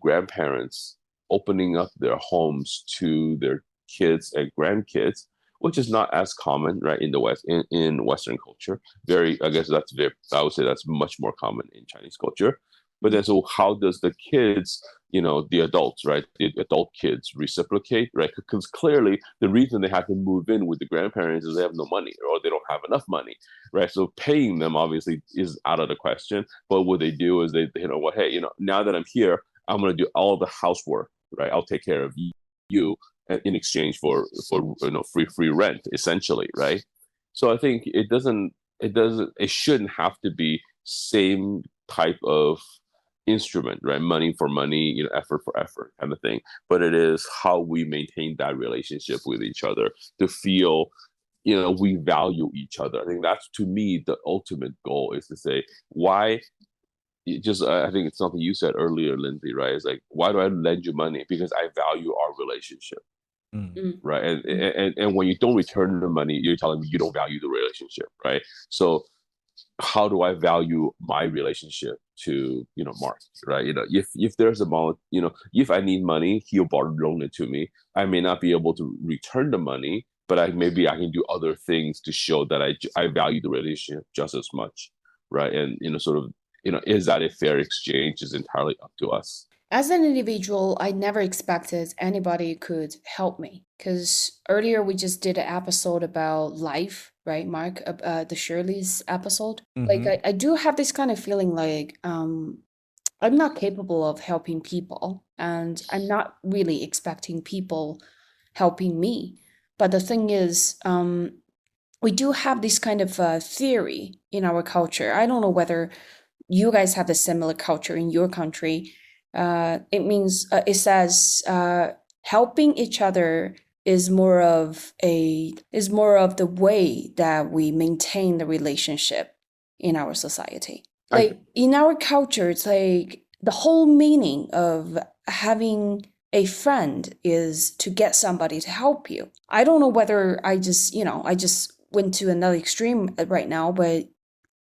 grandparents opening up their homes to their kids and grandkids, which is not as common, right, in the West, in Western culture. I would say that's much more common in Chinese culture. But then, so how does the kids, the adults, right, the adult kids reciprocate, right? Because clearly the reason they have to move in with the grandparents is they have no money, or they don't have enough money, right? So paying them obviously is out of the question. But what they do is hey, now that I'm here, I'm going to do all the housework, right? I'll take care of you in exchange for free rent, essentially, right? So I think it shouldn't have to be same type of instrument, right? Money for money, effort for effort kind of thing. But it is how we maintain that relationship with each other to feel, we value each other. I think that's, to me, the ultimate goal is to say, why I think it's something you said earlier, Linsey, right? It's like, why do I lend you money? Because I value our relationship. Right. And when you don't return the money, you're telling me you don't value the relationship, right? So how do I value my relationship to, Mark, right? If there's a moment, if I need money, he'll loan it to me. I may not be able to return the money, but maybe I can do other things to show that I value the relationship just as much, right? And, sort of, is that a fair exchange is entirely up to us. As an individual, I never expected anybody could help me, because earlier we just did an episode about life, right, Mark? The Shirley's episode. Like I do have this kind of feeling like I'm not capable of helping people, and I'm not really expecting people helping me. But the thing is, we do have this kind of theory in our culture. I don't know whether you guys have a similar culture in your country. It says helping each other is more of the way that we maintain the relationship in our society. Like in our culture, it's like the whole meaning of having a friend is to get somebody to help you. I don't know whether I just went to another extreme right now, but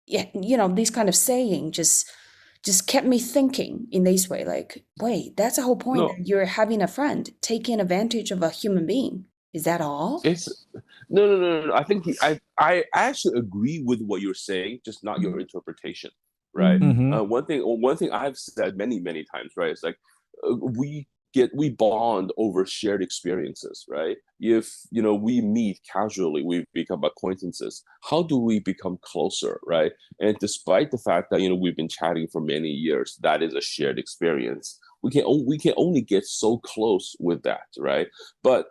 yeah, this kind of saying just kept me thinking in this way, like, wait, that's the whole point, that you're having a friend, taking advantage of a human being. Is that all? It's no. I think I actually agree with what you're saying, just not your interpretation, right? One thing I've said many times, right? It's like we bond over shared experiences, right? If we meet casually, we become acquaintances. How do we become closer, right? And despite the fact that we've been chatting for many years, that is a shared experience. We can only get so close with that, right? But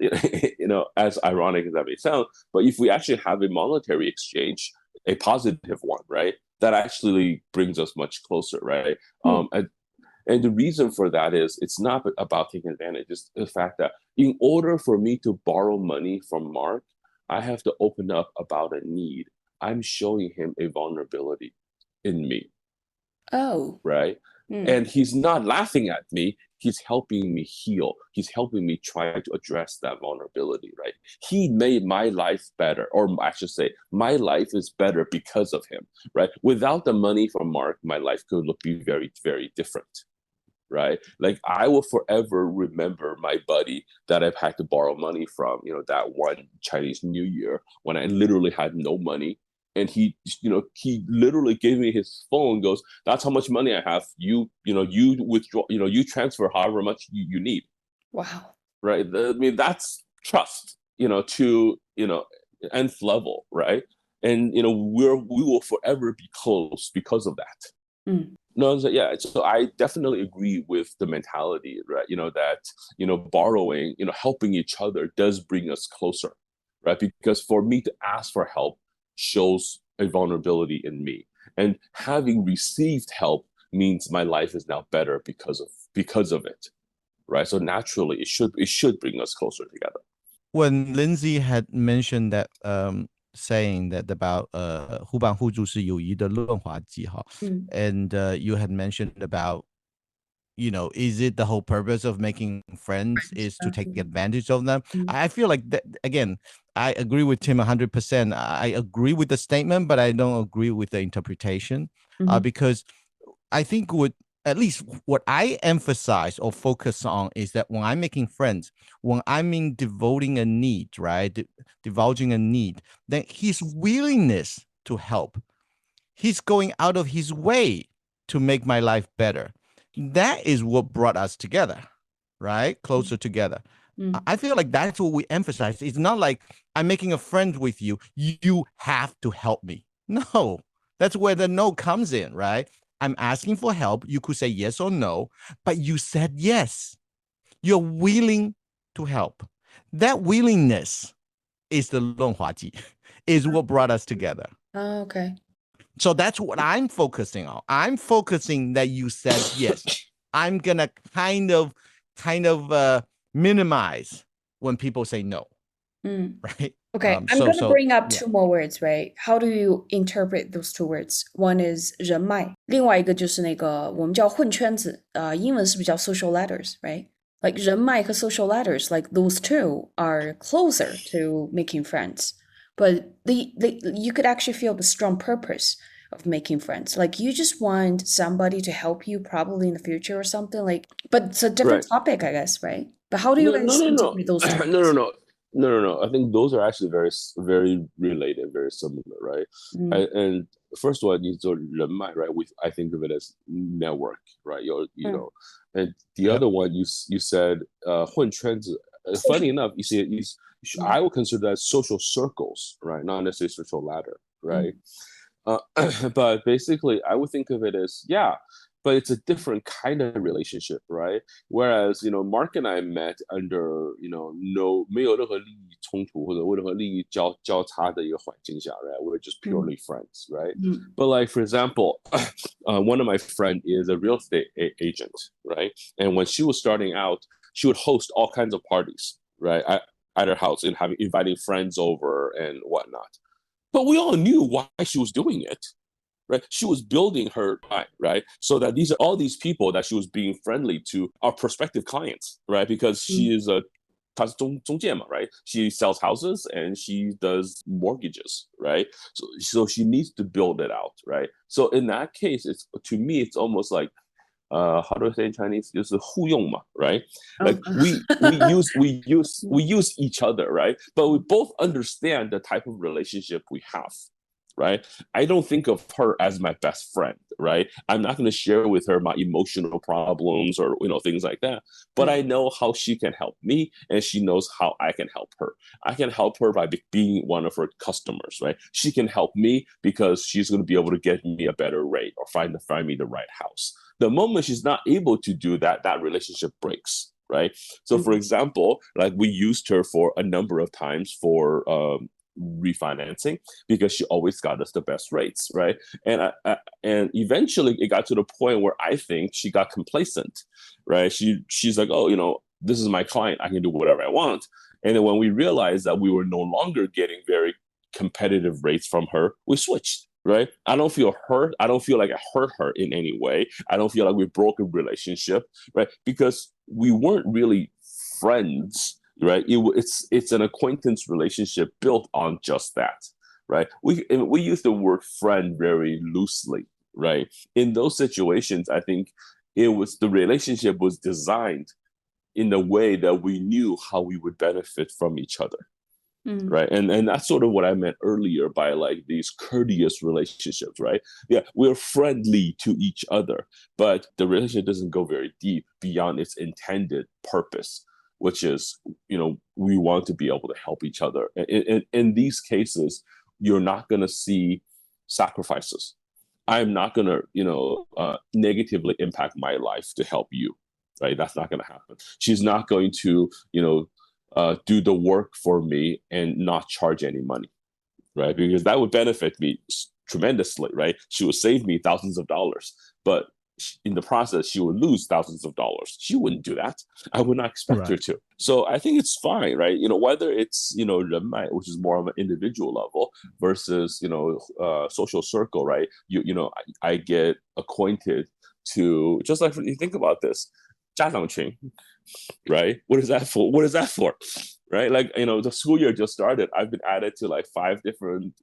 as ironic as that may sound, but if we actually have a monetary exchange, a positive one, right, that actually brings us much closer, right? And the reason for that is it's not about taking advantage. It's the fact that in order for me to borrow money from Mark, I have to open up about a need. I'm showing him a vulnerability in me. Oh. Right? And he's not laughing at me. He's helping me heal. He's helping me try to address that vulnerability, right? He made my life better, or I should say, my life is better because of him, right? Without the money from Mark, my life could be very, very different. Right? Like I will forever remember my buddy that I've had to borrow money from, that one Chinese New Year when I literally had no money. And he literally gave me his phone, goes, that's how much money I have. You withdraw, you transfer however much you need. Wow. Right? I mean, that's trust, to, nth level, right? And, we will forever be close because of that. No, so I definitely agree with the mentality, right? That, borrowing, helping each other does bring us closer, right? Because for me to ask for help shows a vulnerability in me. And having received help means my life is now better because of it, right? So naturally, it should bring us closer together. When Linsey had mentioned that saying that about 互帮互助是友谊的润滑剂哈 and you had mentioned about is it the whole purpose of making friends is to take advantage of them? I feel like that, again, I agree with Tim 100%. I agree with the statement, but I don't agree with the interpretation because I think at least what I emphasize or focus on is that when I'm making friends, when I'm in devoting a need, right, divulging a need, then his willingness to help, he's going out of his way to make my life better. That is what brought us together, right? Closer together. I feel like that's what we emphasize. It's not like I'm making a friend with you. You have to help me. No, that's where the no comes in, right? I'm asking for help. You could say yes or no, but you said yes. You're willing to help. That willingness is the 润滑剂, is what brought us together. Oh, okay. So that's what I'm focusing on. I'm focusing that you said yes. I'm gonna kind of minimize when people say no, right? Okay, I'm going to bring up two more words, right? How do you interpret those two words? One is 人脉，另外一个就是那个我们叫混圈子，英文是不是叫 social ladders, right? Like 人脉和 social ladders, like those two are closer to making friends. But you could actually feel the strong purpose of making friends. Like you just want somebody to help you probably in the future or something like, but it's a different topic, I guess, right? But how do you guys interpret those two? No. I think those are actually very, very related, very similar, right? And first one is 人脉, right? I think of it as network, right? You know, and the other one you said 混圈子. Funny enough, you see, I would consider that social circles, right? Not necessarily social ladder, right? But basically, I would think of it as but it's a different kind of relationship, right? Whereas, Mark and I met under, 没有任何利益冲突或者任何利益交叉的一个环境下, right? We're just purely friends, right? But like, for example, one of my friend is a real estate agent, right? And when she was starting out, she would host all kinds of parties, right? At her house and inviting friends over and whatnot. But we all knew why she was doing it. Right? She was building her mind, right? So that all these people that she was being friendly to are prospective clients, right? Because she is a 她是中介嘛, right? She sells houses and she does mortgages, right? So she needs to build it out, right? So in that case, to me, it's almost like how do I say in Chinese? 就是互用嘛, right? Like we use each other, right? But we both understand the type of relationship we have. Right? I don't think of her as my best friend, right? I'm not going to share with her my emotional problems or, things like that. But I know how she can help me and she knows how I can help her. I can help her by being one of her customers, right? She can help me because she's going to be able to get me a better rate or find me the right house. The moment she's not able to do that, that relationship breaks, right? So for example, like we used her for a number of times for, refinancing because she always got us the best rates, right? And eventually it got to the point where I think she got complacent, right? She's like, oh, this is my client, I can do whatever I want. And then when we realized that we were no longer getting very competitive rates from her, we switched, right? I don't feel hurt. I don't feel like I hurt her in any way. I don't feel like we broke a relationship, right? Because we weren't really friends, right? It's an acquaintance relationship built on just that, right? We use the word friend very loosely, right? In those situations, I think the relationship was designed in a way that we knew how we would benefit from each other, right? And that's sort of what I meant earlier by like these courteous relationships, right? Yeah, we're friendly to each other, but the relationship doesn't go very deep beyond its intended purpose, which is, we want to be able to help each other. In these cases, you're not going to see sacrifices. I'm not going to, negatively impact my life to help you, right? That's not going to happen. She's not going to, do the work for me and not charge any money, right? Because that would benefit me tremendously, right? She would save me thousands of dollars, but in the process, she would lose thousands of dollars. She wouldn't do that. I would not expect her to. So I think it's fine, right? Whether it's, 人脉, which is more of an individual level versus, social circle, right? I get acquainted to, just like you think about this, 家长群, right? What is that for? Right? Like, the school year just started. I've been added to like 5 different,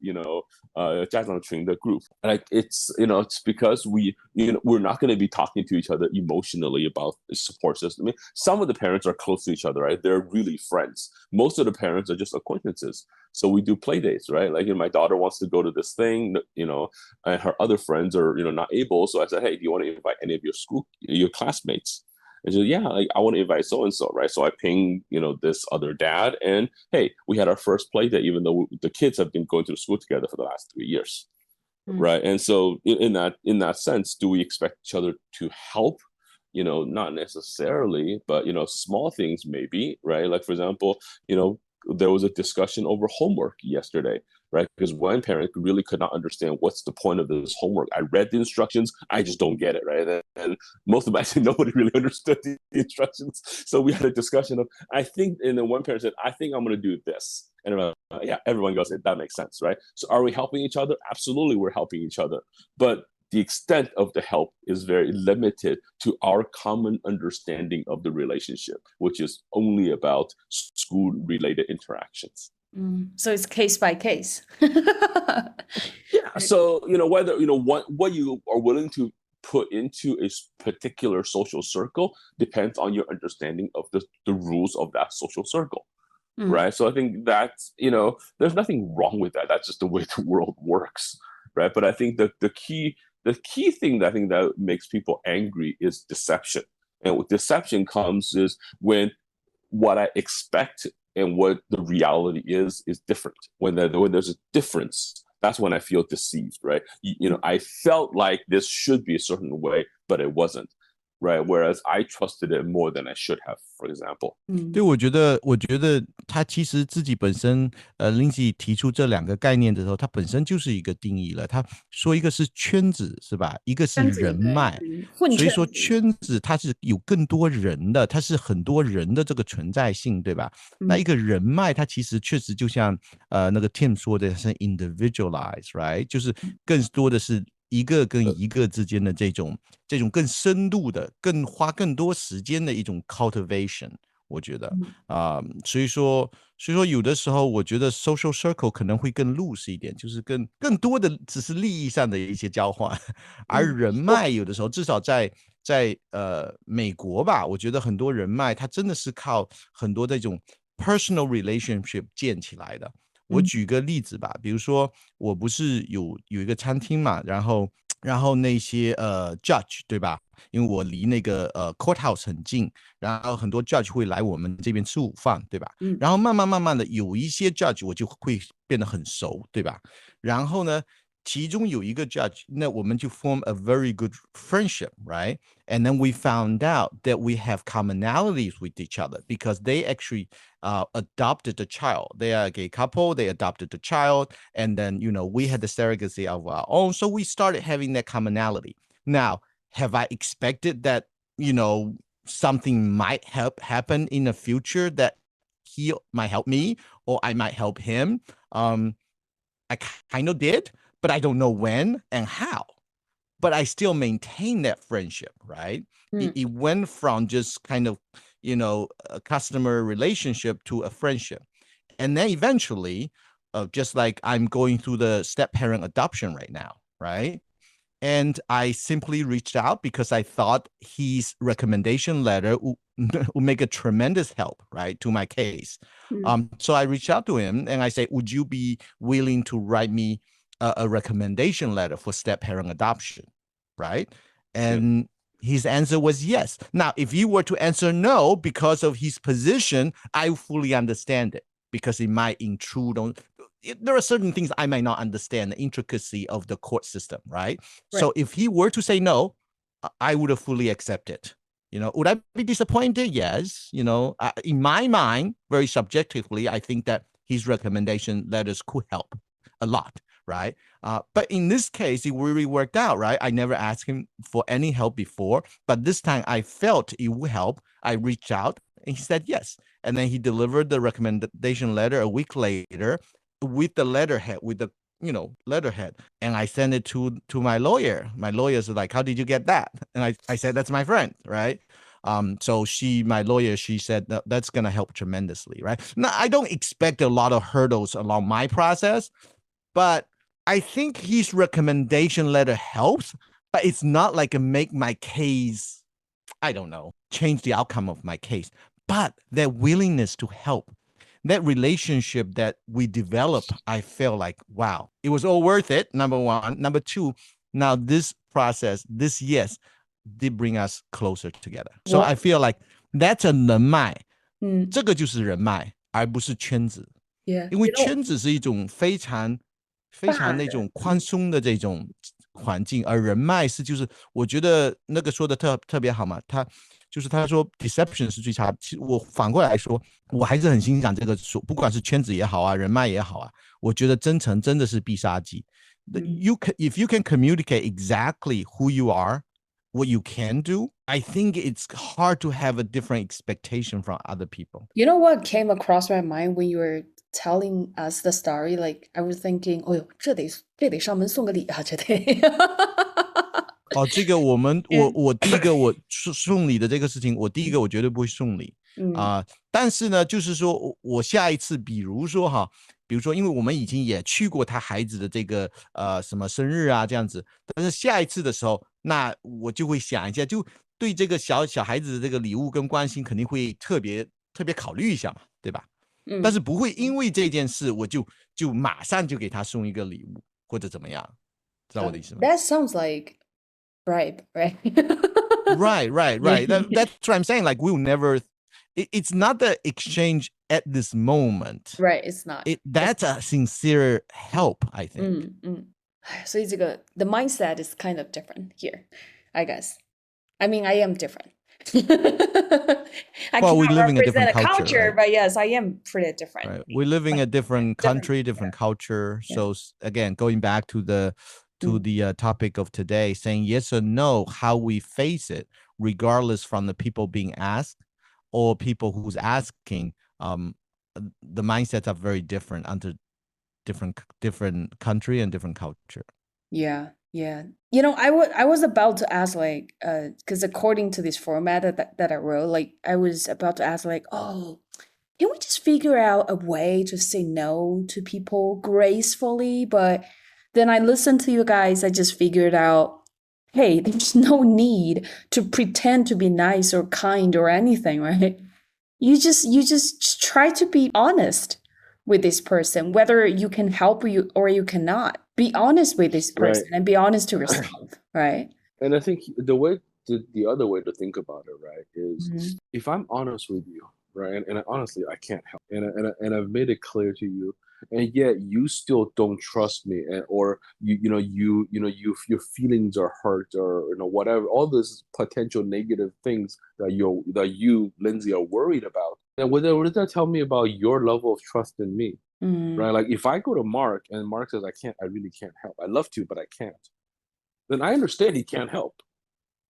家长群 the group. Like it's because we're not going to be talking to each other emotionally about the support system. I mean, some of the parents are close to each other, right? They're really friends. Most of the parents are just acquaintances. So we do play dates, right? Like, my daughter wants to go to this thing, and her other friends are, not able. So I said, hey, do you want to invite any of your classmates? And she said, yeah, like, I want to invite so-and-so, right? So I ping, this other dad, and hey, we had our first play date, even though the kids have been going to school together for the last 3 years, right? And so in that sense, do we expect each other to help? Not necessarily, but, small things maybe, right? Like, for example, there was a discussion over homework yesterday. right? Because one parent really could not understand what's the point of this homework. I read the instructions, I just don't get it, right? And most of us, nobody really understood the instructions. So we had a discussion of, I think, and then one parent said, I think I'm going to do this. And yeah, everyone goes, that makes sense, right? So are we helping each other? Absolutely, we're helping each other. But the extent of the help is very limited to our common understanding of the relationship, which is only about school-related interactions. So it's case by case. Yeah. So, whether, what you are willing to put into a particular social circle depends on your understanding of the rules of that social circle. Right. So I think that's, there's nothing wrong with that. That's just the way the world works. Right. But I think that the key thing that I think that makes people angry is deception. And what deception comes is when what I expect and what the reality is different. When there's a difference, that's when I feel deceived, right? I felt like this should be a certain way, but it wasn't. Right, whereas I trusted it more than I should have, for example. 对，我觉得他其实自己本身，Linsey 提出这两个概念的时候，他本身就是一个定义了。他说一个是圈子，是吧？一个是人脉，所以说圈子它是有更多人的，它是很多人的这个存在性，对吧？那一个人脉，它其实确实就像那个 Tim 说的是 individualize，right？ 就是更多的是一个跟一个之间的这种更深度的、花更多时间的一种 cultivation， 我觉得所以说有的时候我觉得 social circle 可能会更 loose 一点，就是更多的只是利益上的一些交换，而人脉有的时候至少在美国吧，我觉得很多人脉它真的是靠很多这种 personal relationship 建起来的。我举个例子吧，比如说我不是有一个餐厅嘛，然后那些judge 对吧？因为我离那个courthouse 很近，然后很多 judge 会来我们这边吃午饭，对吧？然后慢慢的有一些 judge 我就会变得很熟，对吧？然后呢，其中有一个 judge， 那我们就 form a very good friendship, right? And then we found out that we have commonalities with each other because they actually adopted the child. They are a gay couple, they adopted the child, and then, we had the surrogacy of our own. So we started having that commonality. Now, have I expected that, something might happen in the future that he might help me or I might help him? I kind of did, but I don't know when and how. But I still maintain that friendship, right? It went from just kind of, a customer relationship to a friendship. And then eventually, just like I'm going through the step-parent adoption right now, right? And I simply reached out because I thought his recommendation letter would make a tremendous help, right, to my case. So I reached out to him and I said, would you be willing to write me a recommendation letter for step-parent adoption, right? And his answer was yes. Now, if you were to answer no because of his position, I fully understand it because it might intrude on. There are certain things I might not understand, the intricacy of the court system, right? So if he were to say no, I would have fully accepted. Would I be disappointed? Yes. In my mind, very subjectively, I think that his recommendation letters could help a lot, right? But in this case, it really worked out, right? I never asked him for any help before, but this time I felt it would help. I reached out and he said yes. And then he delivered the recommendation letter a week later with the letterhead, letterhead. And I sent it to my lawyer. My lawyer's like, how did you get that? And I said, that's my friend, right? So my lawyer, she said that's going to help tremendously, right? Now, I don't expect a lot of hurdles along my process, but I think his recommendation letter helps, but it's not like a make my case, I don't know, change the outcome of my case. But that willingness to help, that relationship that we developed, I feel like, wow, it was all worth it, number one. Number two, now this process, this yes, did bring us closer together. So I feel like that's a 人脉，这个就是人脉，而不是圈子。因为圈子是一种非常那种宽松的这种环境，而人脉是就是我觉得那个说的特别好嘛，他就是他说 deception 是最差。其实我反过来说，我还是很欣赏这个说，不管是圈子也好啊，人脉也好啊，我觉得真诚真的是必杀技。If you can communicate exactly who you are, what you can do, I think it's hard to have a different expectation from other people. You know what came across my mind when you were telling us the story? Like I was thinking, 哦哟，这得上门送个礼啊，这得。哦，这个我第一个我送礼的这个事情，我第一个我绝对不会送礼但是呢，就是说我下一次，比如说，因为我们已经也去过他孩子的这个什么生日啊这样子，但是下一次的时候，那我就会想一下，就对这个小孩子的这个礼物跟关心，肯定会特别考虑一下嘛，对吧？但是不会因为这件事我就马上就给他送一个礼物或者怎么样，知道我的意思吗？ That sounds like bribe, right? Right. That's what I'm saying. Like we'll never. It's not the exchange at this moment. Right, it's not. That's a sincere help, I think. 所以这个 the mindset is kind of different here, I guess. I mean, I am different. I Well, we cannot live in a different represent culture, right? but yes, I am pretty different. Right. We're living a different country, different yeah. culture. Yeah. So again, going back to the topic of today, saying yes or no, how we face it, regardless from the people being asked or people who's asking, the mindsets are very different under different country and different culture. Yeah. You know, I was about to ask like, because according to this format that I wrote, like I was about to ask like, oh, can we just figure out a way to say no to people gracefully? But then I listened to you guys, I just figured out, hey, there's no need to pretend to be nice or kind or anything, right? You just try to be honest with this person, whether you can help you or you cannot. Be honest with this person and be honest to yourself, right? And I think the other way to think about it, right, is if I'm honest with you, right, and honestly I can't help, and I've made it clear to you, and yet you still don't trust me, or your feelings are hurt, or whatever, all these potential negative things that you Linsey are worried about. And what does that tell me about your level of trust in me? Right? Like if I go to Mark and Mark says I really can't help. I love to, but I can't. Then I understand he can't help.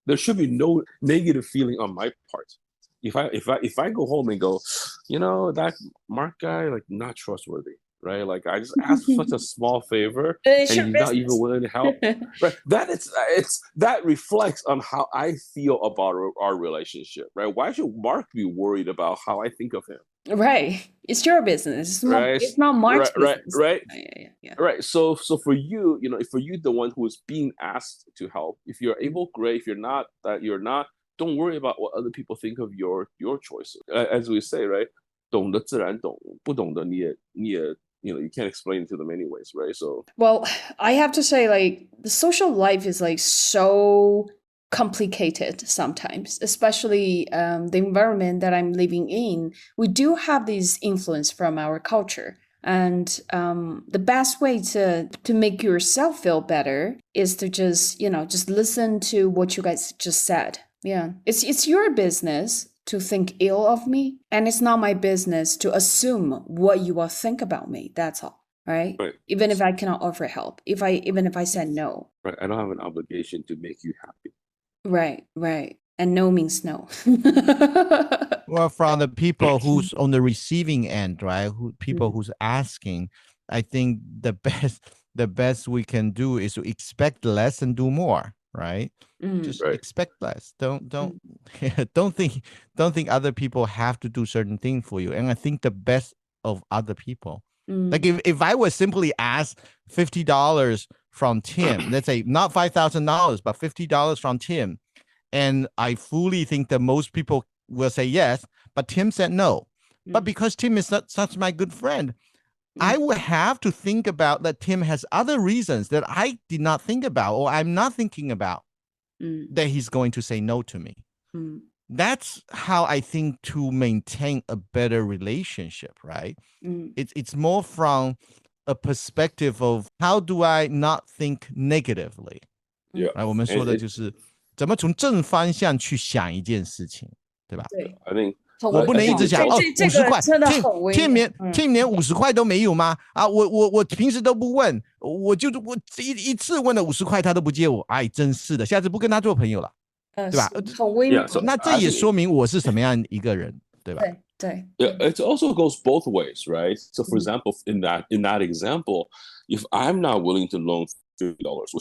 There should be no negative feeling on my part. If I go home and go, that Mark guy, like, not trustworthy, right? Like I just asked such a small favor and he's not even willing to help. Right? That reflects on how I feel about our relationship, right? Why should Mark be worried about how I think of him? Right. It's your business. It's not Mark's business. Right. Yeah. Right. So for you, for you, the one who is being asked to help, if you're able, great. If you're not, don't worry about what other people think of your choices. As we say, right? 懂得自然懂，不懂得你也you can't explain it to them anyways, right? So well, I have to say, like, the social life is like so complicated sometimes, especially the environment that I'm living in. We do have this influence from our culture. And the best way to make yourself feel better is to just listen to what you guys just said. Yeah, it's your business to think ill of me, and it's not my business to assume what you will think about me. That's all, right? Even if I cannot offer help, even if I said no. Right, I don't have an obligation to make you happy. Right. And no means no. Well, from the people who's on the receiving end, right? People who's asking, I think the best we can do is to expect less and do more, right? Just expect less. Don't think other people have to do certain things for you. And I think the best of other people. Like if I was simply asked $50 from Tim, let's say not $5,000, but $50 from Tim, and I fully think that most people will say yes, but Tim said no. But because Tim is such my good friend, I would have to think about that Tim has other reasons that I did not think about, or I'm not thinking about, that he's going to say no to me. That's how I think to maintain a better relationship, right? It's more from a perspective of how do I not think negatively. Yeah. 我们说的就是怎么从正方向去想一件事情，对吧？对， I think 我不能一直想哦，50块，真的很微妙。Tim连50块都没有吗？啊，我平时都不问，我一次问了50块，他都不借我，哎，真是的，下次不跟他做朋友了，对吧？很微妙。 Yeah, so 那这也说明我是什么样一个人，对吧？对， Yeah, it also goes both ways, right? So, for example, in that example, if I'm not willing to loan $50,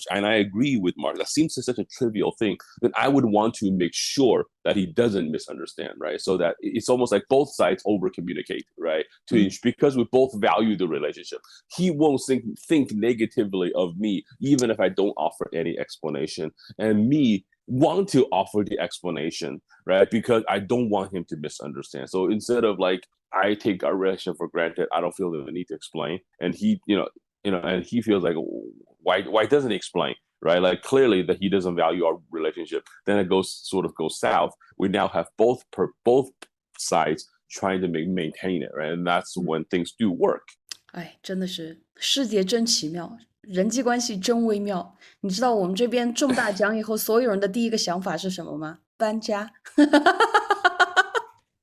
and I agree with Mark, that seems such a trivial thing, then I would want to make sure that he doesn't misunderstand, right? So that it's almost like both sides over communicate, right? Because we both value the relationship. He won't think negatively of me, even if I don't offer any explanation. And me want to offer the explanation, right? Because I don't want him to misunderstand. So instead of like, I take our relationship for granted, I don't feel the need to explain. And he, and he feels like, why doesn't he explain? Right? Like clearly that he doesn't value our relationship. Then it goes south. We now have both sides trying to maintain it, right? And that's when things do work. 哎，真的是世界真奇妙，人际关系真微妙。你知道我们这边中大奖以后，所有人的第一个想法是什么吗？搬家。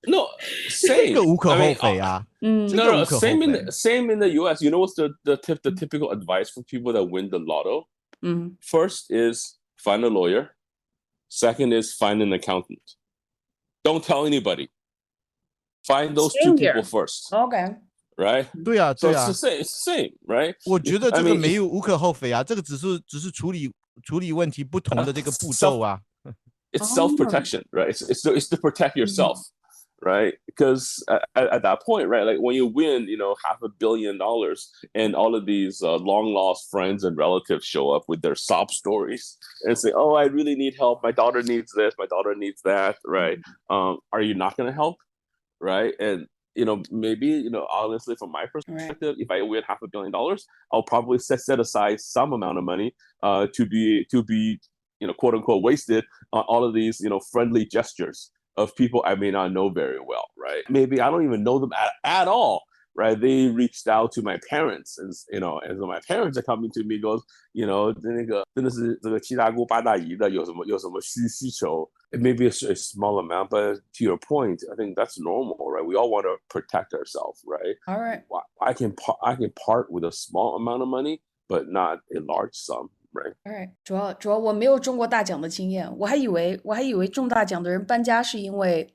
No, same. 这个无可厚非啊。No, same in the US. You know what's the typical advice for people that win the lotto? First is find a lawyer. Second is find an accountant. Don't tell anybody. Find those two people first. Okay. Right? 对啊， So 对啊。 it's the same, right? 我觉得这个没有无可厚非啊，这个只是处理问题不同的这个步骤啊。It's self-protection, right? It's to protect yourself. Right? Because at that point, right, like when you win, $500 million and all of these long lost friends and relatives show up with their sob stories and say, oh, I really need help. My daughter needs this. My daughter needs that. Right? Are you not going to help? Right? And, maybe, honestly, from my perspective, if I win $500 million, I'll probably set aside some amount of money to be, quote unquote, wasted on all of these, friendly gestures of people I may not know very well, right? Maybe I don't even know them at all, right? They reached out to my parents, and and so my parents are coming to me, goes, 那个真的是这个七大姑八大姨的有什么需求? It may be a small amount, but to your point, I think that's normal, right? We all want to protect ourselves, right? All right. I can part with a small amount of money, but not a large sum. Right. Alright. 主要我没有中过大奖的经验，我还以为中大奖的人搬家是因为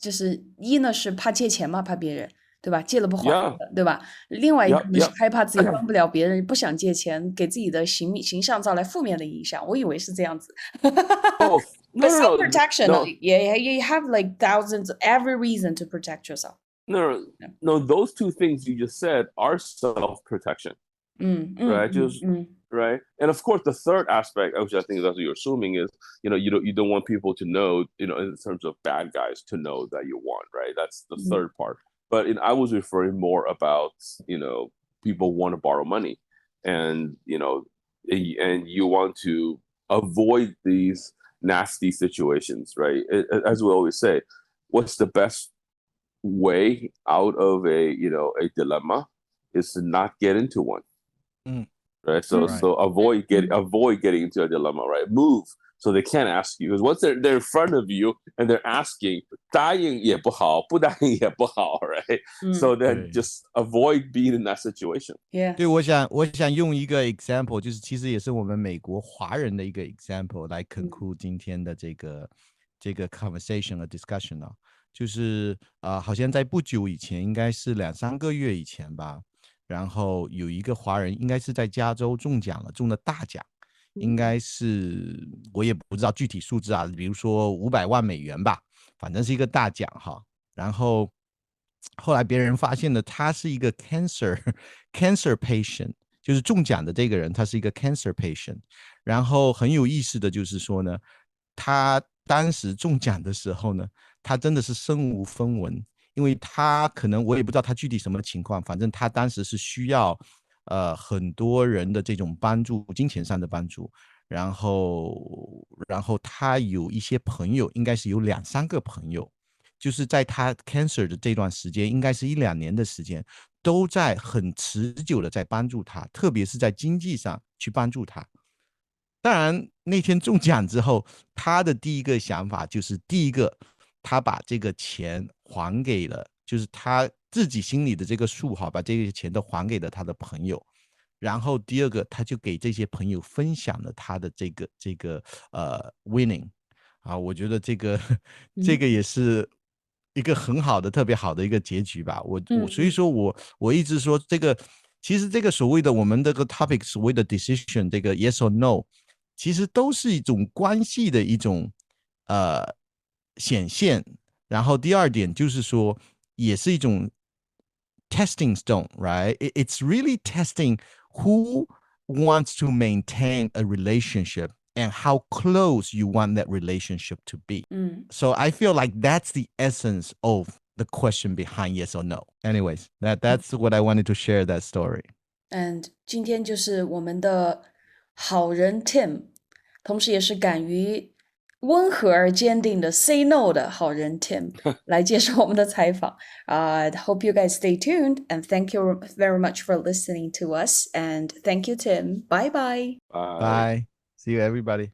就是一呢是怕借钱嘛，怕别人，对吧？借了不还的，对吧？另外一个呢是害怕自己帮不了别人，不想借钱，给自己的形象造来负面的影响。我以为是这样子。Oh, But no, self-protection, no. Yeah, you have like thousands, every reason to protect yourself. No, those two things you just said are self-protection. Right? Right. And of course, the third aspect, which I think is what you're assuming, is you don't want people to know, in terms of bad guys, to know that you want, right? That's the third part. But I was referring more about people want to borrow money, and and you want to avoid these nasty situations, right? As we always say, what's the best way out of a dilemma is to not get into one. Right. So avoid getting into a dilemma, right? Move so they can't ask you, because once they're in front of you and they're asking, 答应也不好，不答应也不好, right? So then just avoid being in that situation. Yeah. 对，我想用一个 example， 就是其实也是我们美国华人的一个 example 来 conclude 今天的这个 conversation 和 discussion 啊，就是好像在不久以前，应该是2-3个月以前吧。然后有一个华人应该是在加州中奖了，中了大奖，应该是我也不知道具体数字啊，比如说500万美元吧，反正是一个大奖哈。然后后来别人发现了他是一个 cancer patient， 就是中奖的这个人他是一个 cancer patient。然后很有意思的就是说呢，他当时中奖的时候呢，他真的是身无分文。因为他可能我也不知道他具体什么情况，反正他当时是需要很多人的这种帮助，金钱上的帮助。然后他有一些朋友，应该是有2-3个朋友，就是在他 cancer 的这段时间，应该是1-2年的时间，都在很持久的在帮助他，特别是在经济上去帮助他。当然那天中奖之后，他的第一个想法就是第一个，他把这个钱还给了，就是他自己心里的这个数哈，把这个钱都还给了他的朋友。然后第二个，他就给这些朋友分享了他的这个winning 啊，我觉得这个也是一个很好的、特别好的一个结局吧。所以说我一直说这个，其实这个所谓的我们这个 topic 所谓的 decision 这个 yes or no，其实都是一种关系的一种显现。然后第二点就是说，也是一种 testing stone, right? It's really testing who wants to maintain a relationship and how close you want that relationship to be. So I feel like that's the essence of the question behind yes or no. Anyways, that's what I wanted to share that story. And 今天就是我们的好人 Tim，同时也是敢于温和而坚定的 say no 的好人 Tim 来接受我们的采访。Hope you guys stay tuned and thank you very much for listening to us. And thank you, Tim. Bye bye. Bye. See you, everybody.